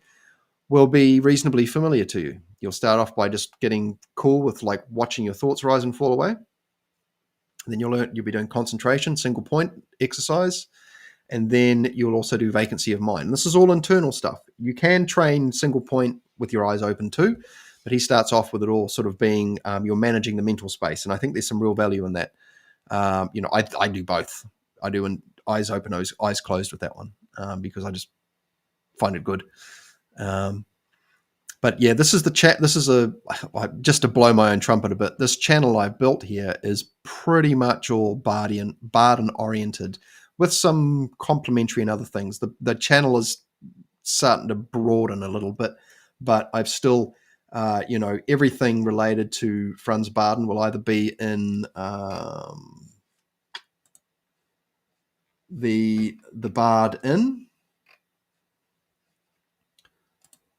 will be reasonably familiar to you. You'll start off by just getting cool with like watching your thoughts rise and fall away. Then you'll be doing concentration, single point exercise, and then you'll also do vacancy of mind. This is all internal stuff. You can train single point with your eyes open too, but he starts off with it all sort of being you're managing the mental space, and I think there's some real value in that. I do both. I do an eyes open, eyes closed with that one because I just find it good. But yeah, this is the chat. This is just to blow my own trumpet a bit. This channel I've built here is pretty much all Bardian oriented, with some complementary and other things. The channel is starting to broaden a little bit, but I've still, everything related to Franz Barden will either be in the Bard Inn,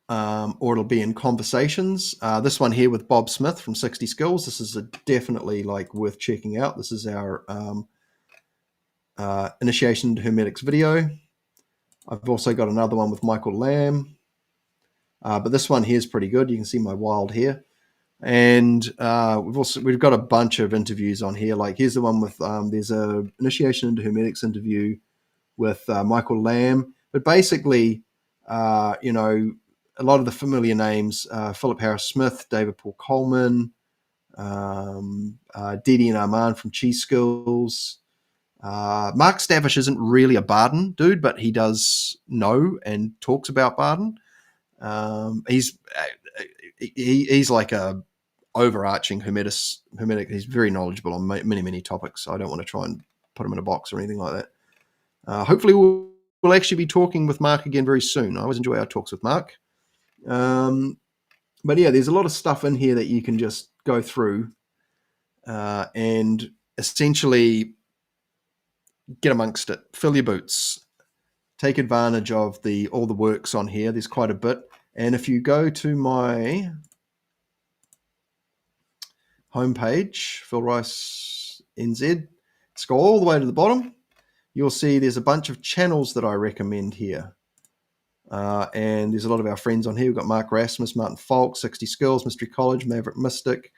or it'll be in conversations. This one here with Bob Smith from 60 Skills. This is definitely like worth checking out. This is our initiation into Hermetics video. I've also got another one with Michael Lamb, but this one here is pretty good. You can see my wild hair, and we've got a bunch of interviews on here. Like here's the one with there's a initiation into Hermetics interview with Michael Lamb, but basically, a lot of the familiar names: Philip Harris Smith, David Paul Coleman, Didi and Armand from Cheese Skills. Mark Stavish isn't really a Barden dude, but he does know and talks about Barden. He's like a overarching Hermetic. He's very knowledgeable on many topics. I don't want to try and put him in a box or anything like that. Hopefully we'll actually be talking with Mark again very soon. I always enjoy our talks with Mark. But yeah, there's a lot of stuff in here that you can just go through and essentially get amongst it, fill your boots, take advantage of all the works on here. There's quite a bit. And if you go to my homepage, Phil Rice NZ, scroll all the way to the bottom. You'll see there's a bunch of channels that I recommend here. And there's a lot of our friends on here. We've got Mark Rasmus, Martin Falk, 60 Skills, Mystery College, Maverick Mystic,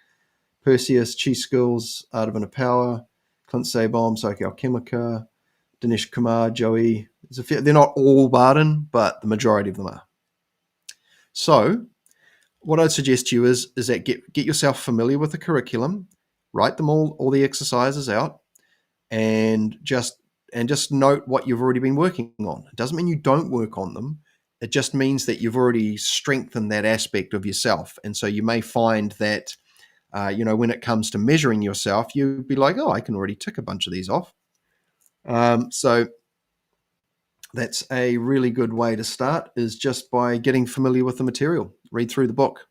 Perseus, Chi Skills, Art of Inner Power, Clint Sabom, Psyche Alchemica, Dinesh Kumar, Joey. There's a few, they're not all Barden, but the majority of them are. So what I'd suggest to you is that get yourself familiar with the curriculum, write them all the exercises out, and just note what you've already been working on. It doesn't mean you don't work on them. It just means that you've already strengthened that aspect of yourself. And so you may find that, when it comes to measuring yourself, you'd be like, oh, I can already tick a bunch of these off. So that's a really good way to start, is just by getting familiar with the material. Read through the book.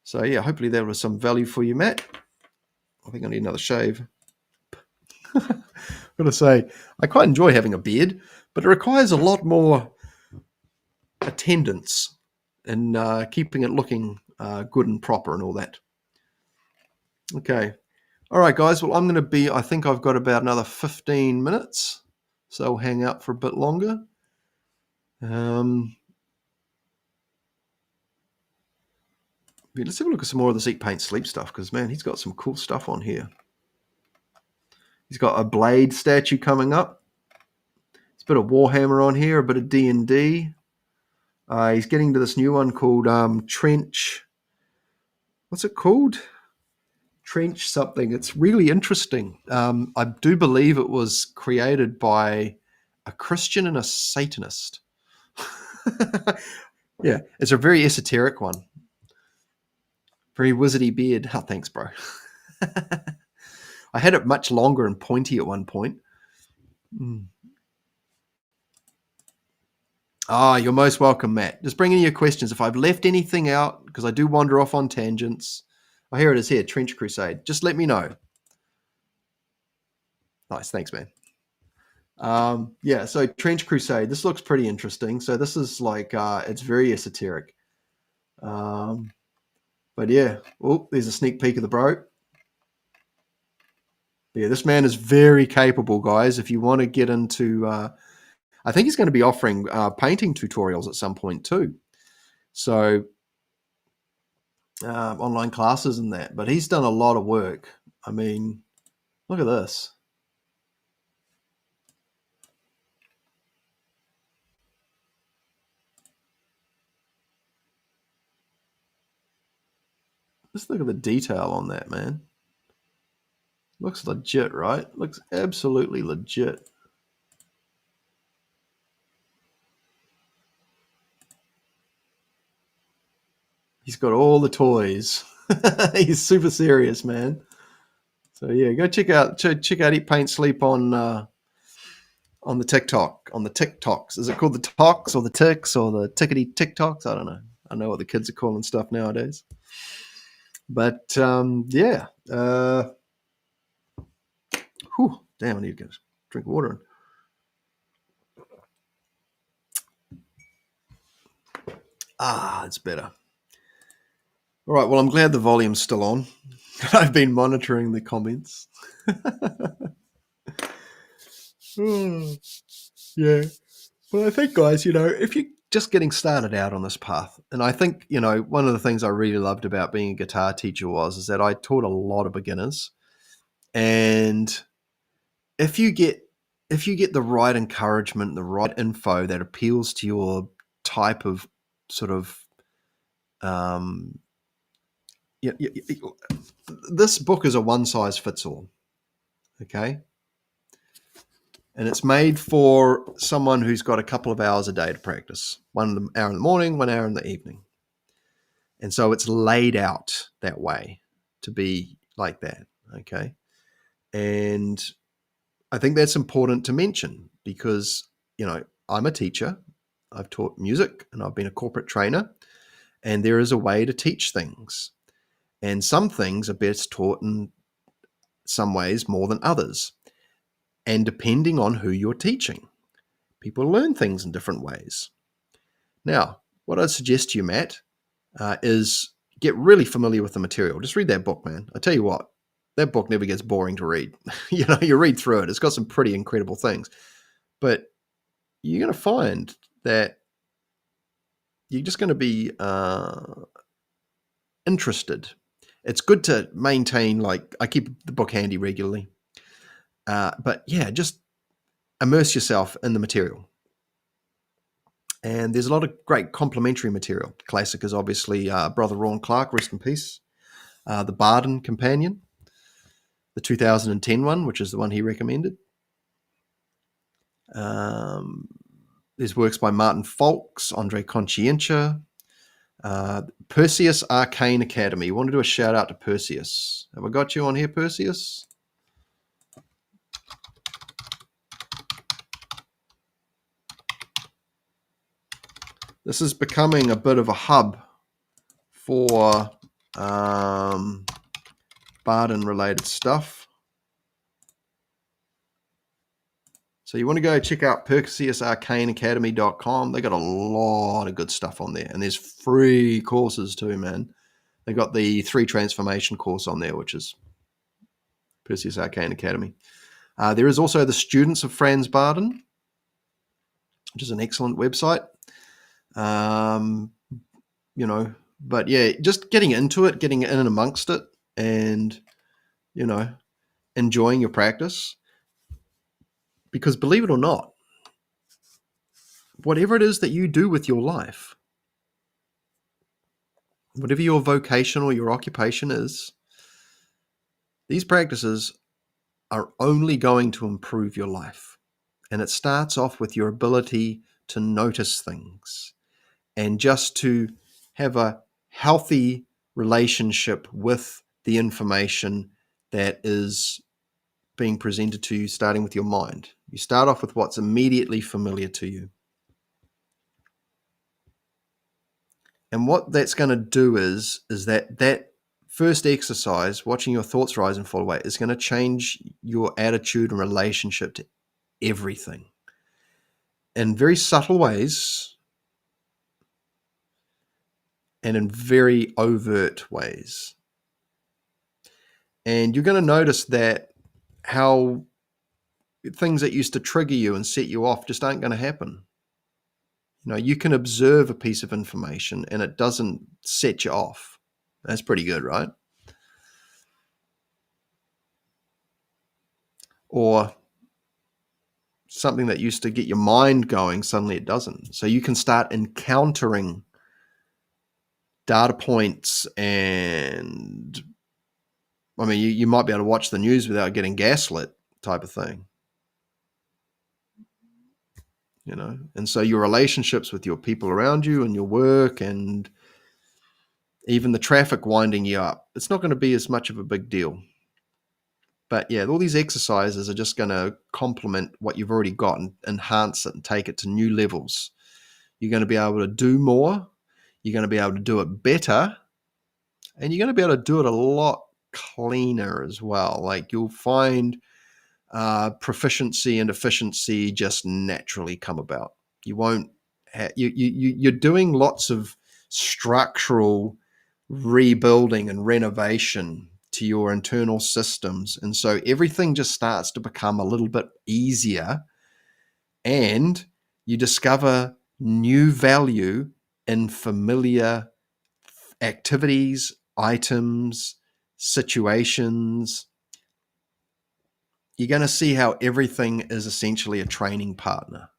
So yeah, hopefully that was some value for you, Matt. I think I need another shave. I'm going to say, I quite enjoy having a beard, but it requires a lot more attendance and keeping it looking good and proper and all that. Okay. All right, guys. Well, I think I've got about another 15 minutes, so I'll hang out for a bit longer. Let's have a look at some more of this Eat, Paint, Sleep stuff, because, man, he's got some cool stuff on here. He's got a Blade statue coming up. It's a bit of Warhammer on here, a bit of D&D. He's getting to this new one called Trench. What's it called? Trench something. It's really interesting. I do believe it was created by a Christian and a Satanist. Yeah, it's a very esoteric one. Very wizardy beard. Oh, thanks, bro. I had it much longer and pointy at one point. You're most welcome, Matt. Just bring in your questions. If I've left anything out, because I do wander off on tangents. Oh, here it is here, Trench Crusade. Just let me know. Nice, thanks, man. So Trench Crusade. This looks pretty interesting. So this is like, it's very esoteric. But yeah, there's a sneak peek of the bro. Yeah, this man is very capable, guys. If you want to get into, I think he's going to be offering painting tutorials at some point too. So online classes and that. But he's done a lot of work. I mean, look at this. Just look at the detail on that, man. Looks legit, right? Looks absolutely legit. He's got all the toys. He's super serious, man. So yeah, go check out Eat, Paint, Sleep on the TikToks. Is it called the Talks or the Ticks or the Tickety TikToks? I don't know. I know what the kids are calling stuff nowadays. But yeah. Damn, I need to get a drink of water. It's better. All right, well, I'm glad the volume's still on. I've been monitoring the comments. Yeah. Well, I think, guys, if you're just getting started out on this path, and I think, one of the things I really loved about being a guitar teacher is that I taught a lot of beginners. And if you get the right encouragement, the right info that appeals to your type of sort of this book is a one size fits all. Okay. And it's made for someone who's got a couple of hours a day to practice. 1 hour in the morning, 1 hour in the evening. And so it's laid out that way to be like that. Okay. And I think that's important to mention because, I'm a teacher. I've taught music and I've been a corporate trainer. And there is a way to teach things. And some things are best taught in some ways more than others. And depending on who you're teaching, people learn things in different ways. Now, what I'd suggest to you, Matt, is, get really familiar with the material. Just read that book, man. I tell you what, that book never gets boring to read. You read through it. It's got some pretty incredible things. But you're going to find that you're just going to be interested. It's good to maintain, like, I keep the book handy regularly. But yeah, just immerse yourself in the material. And there's a lot of great complementary material. Classic is obviously Brother Ron Clark, rest in peace. The Barden Companion, the 2010 one, which is the one he recommended. There's works by Martin Folks, Andre Conscientia, Perseus Arcane Academy. I want to do a shout out to Perseus. Have I got you on here, Perseus? This is becoming a bit of a hub for Barden-related stuff. So you want to go check out PerseusArcaneAcademy.com. They got a lot of good stuff on there. And there's free courses too, man. They got the 3 transformation course on there, which is Perseus Arcane Academy. There is also the Students of Franz Barden, which is an excellent website. But yeah, just getting into it, getting in and amongst it, and, enjoying your practice. Because believe it or not, whatever it is that you do with your life, whatever your vocation or your occupation is, these practices are only going to improve your life. And it starts off with your ability to notice things and just to have a healthy relationship with the information that is being presented to you, starting with your mind. You start off with what's immediately familiar to you. And what that's going to do is that first exercise, watching your thoughts rise and fall away, is going to change your attitude and relationship to everything in very subtle ways and in very overt ways. And you're going to notice that how things that used to trigger you and set you off just aren't going to happen. You can observe a piece of information and it doesn't set you off. That's pretty good, right? Or something that used to get your mind going, suddenly it doesn't. So you can start encountering data points and, you might be able to watch the news without getting gaslit type of thing. And so your relationships with your people around you and your work and even the traffic winding you up, it's not going to be as much of a big deal. But yeah, all these exercises are just going to complement what you've already got and enhance it and take it to new levels. You're going to be able to do more. You're going to be able to do it better. And you're going to be able to do it a lot cleaner as well. Like, you'll find proficiency and efficiency just naturally come about. You won't you're doing lots of structural rebuilding and renovation to your internal systems, and so everything just starts to become a little bit easier, and you discover new value in familiar activities, items, situations. You're going to see how everything is essentially a training partner.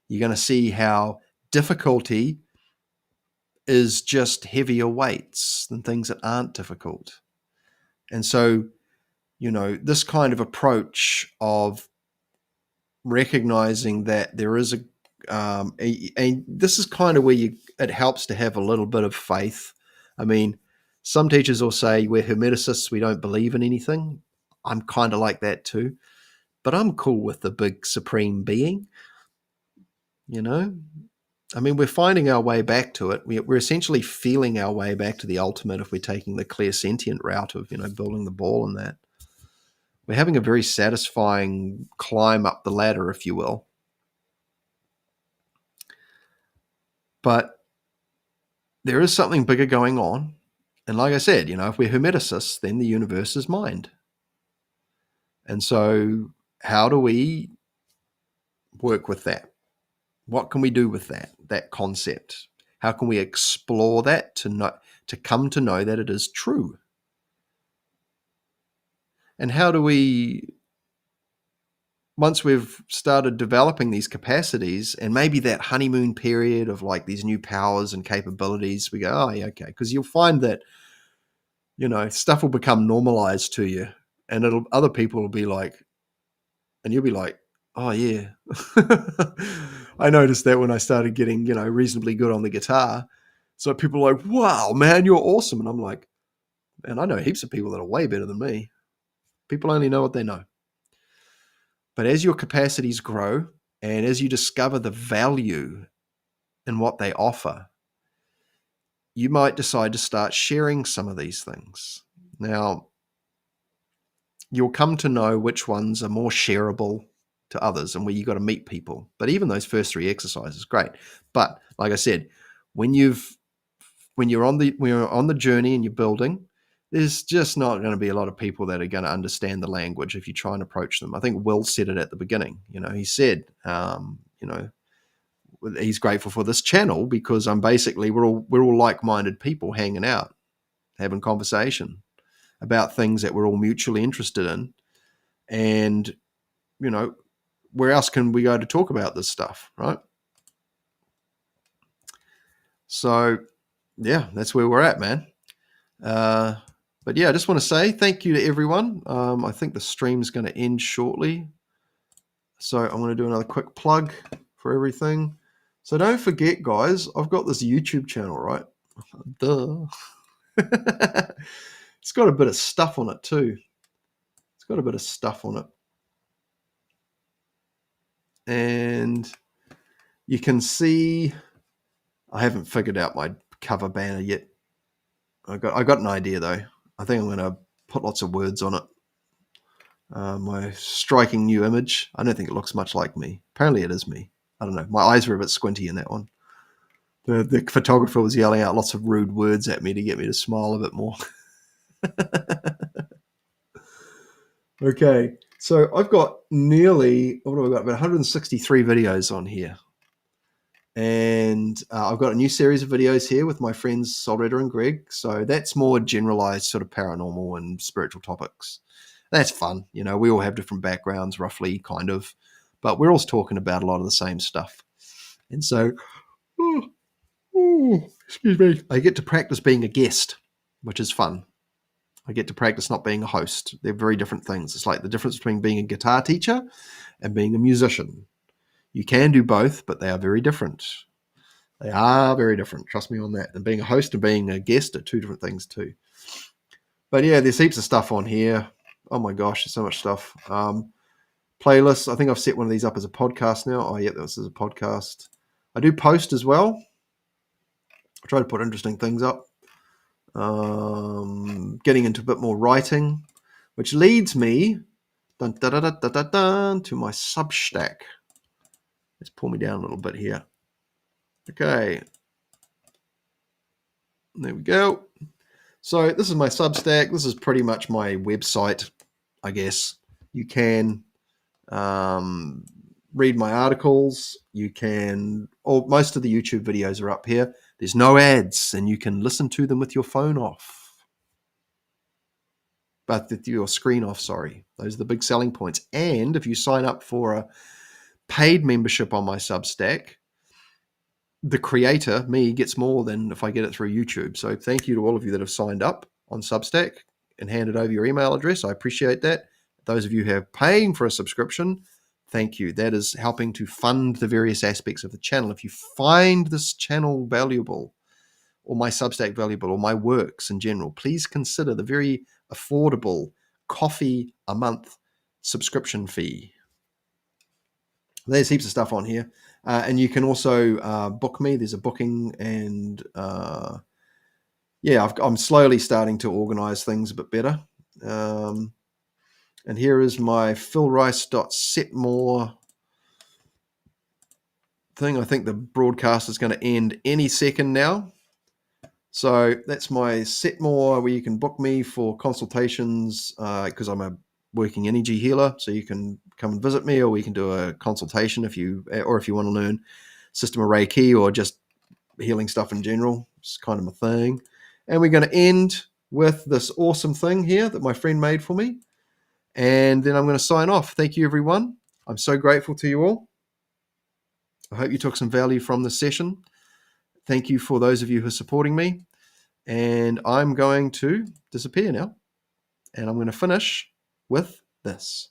You're going to see how difficulty is just heavier weights than things that aren't difficult. And so, this kind of approach of recognizing that there is this is kind of where it helps to have a little bit of faith. Some teachers will say we're Hermeticists, we don't believe in anything. I'm kind of like that too. But I'm cool with the big supreme being, we're finding our way back to it. We're essentially feeling our way back to the ultimate if we're taking the clairsentient route of, building the ball and that. We're having a very satisfying climb up the ladder, if you will. But there is something bigger going on. And like I said, if we're hermeticists, then the universe is mind. And so how do we work with that? What can we do with that concept? How can we explore that to come to know that it is true? And how do we, once we've started developing these capacities and maybe that honeymoon period of like these new powers and capabilities, we go, oh, yeah, okay. Because you'll find that, stuff will become normalized to you and other people will be like, and you'll be like, oh, yeah. I noticed that when I started getting, reasonably good on the guitar. So people are like, wow, man, you're awesome. And I'm like, man, I know heaps of people that are way better than me. People only know what they know. But as your capacities grow and as you discover the value in what they offer, you might decide to start sharing some of these things. Now, you'll come to know which ones are more shareable to others and where you got to meet people. But even those first 3 exercises, great. But like I said, when you're on the journey and you're building, there's just not going to be a lot of people that are going to understand the language if you try and approach them. I think Will said it at the beginning. He said, he's grateful for this channel because we're all like-minded people hanging out, having conversation about things that we're all mutually interested in. And, where else can we go to talk about this stuff, right? So, yeah, that's where we're at, man. But yeah, I just want to say thank you to everyone. I think the stream's going to end shortly. So I'm going to do another quick plug for everything. So don't forget, guys, I've got this YouTube channel, right? Duh. It's got a bit of stuff on it too. And you can see I haven't figured out my cover banner yet. I got an idea though. I think I'm going to put lots of words on it. My striking new image. I don't think it looks much like me. Apparently it is me. I don't know. My eyes were a bit squinty in that one. The photographer was yelling out lots of rude words at me to get me to smile a bit more. Okay, so I've got what have I got? About 163 videos on here. And I've got a new series of videos here with my friends Solretta and Greg. So that's more generalized sort of paranormal and spiritual topics. That's fun. We all have different backgrounds, roughly, kind of. But we're all talking about a lot of the same stuff. And so, excuse me, I get to practice being a guest, which is fun. I get to practice not being a host. They're very different things. It's like the difference between being a guitar teacher and being a musician. You can do both, but they are very different. They are very different. Trust me on that. And being a host and being a guest are 2 different things too. But yeah, there's heaps of stuff on here. Oh my gosh, there's so much stuff. Playlists. I think I've set one of these up as a podcast now. Oh yeah, this is a podcast. I do post as well. I try to put interesting things up. Getting into a bit more writing, which leads me to my Substack. Let's pull me down a little bit here. Okay. There we go. So this is my Substack. This is pretty much my website, I guess. You can read my articles. Most of the YouTube videos are up here. There's no ads, and you can listen to them with your phone off. But with your screen off, sorry. Those are the big selling points. And if you sign up for a paid membership on my Substack, the creator, me, gets more than if I get it through YouTube. So thank you to all of you that have signed up on Substack and handed over your email address. I appreciate that. Those of you who are paying for a subscription, thank you. That is helping to fund the various aspects of the channel. If you find this channel valuable, or my Substack valuable, or my works in general, please consider the very affordable coffee a month subscription fee. There's heaps of stuff on here. And you can also book me. There's a booking, and I'm slowly starting to organize things a bit better. And here is my philrice.setmore thing. I think the broadcast is going to end any second now. So that's my Setmore, where you can book me for consultations because I'm a working energy healer. So you can come and visit me, or we can do a consultation if you want to learn system of Reiki or just healing stuff in general. It's kind of my thing. And we're going to end with this awesome thing here that my friend made for me. And then I'm going to sign off. Thank you, everyone. I'm so grateful to you all. I hope you took some value from this session. Thank you for those of you who are supporting me. And I'm going to disappear now. And I'm going to finish with this.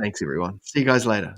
Thanks, everyone. See you guys later.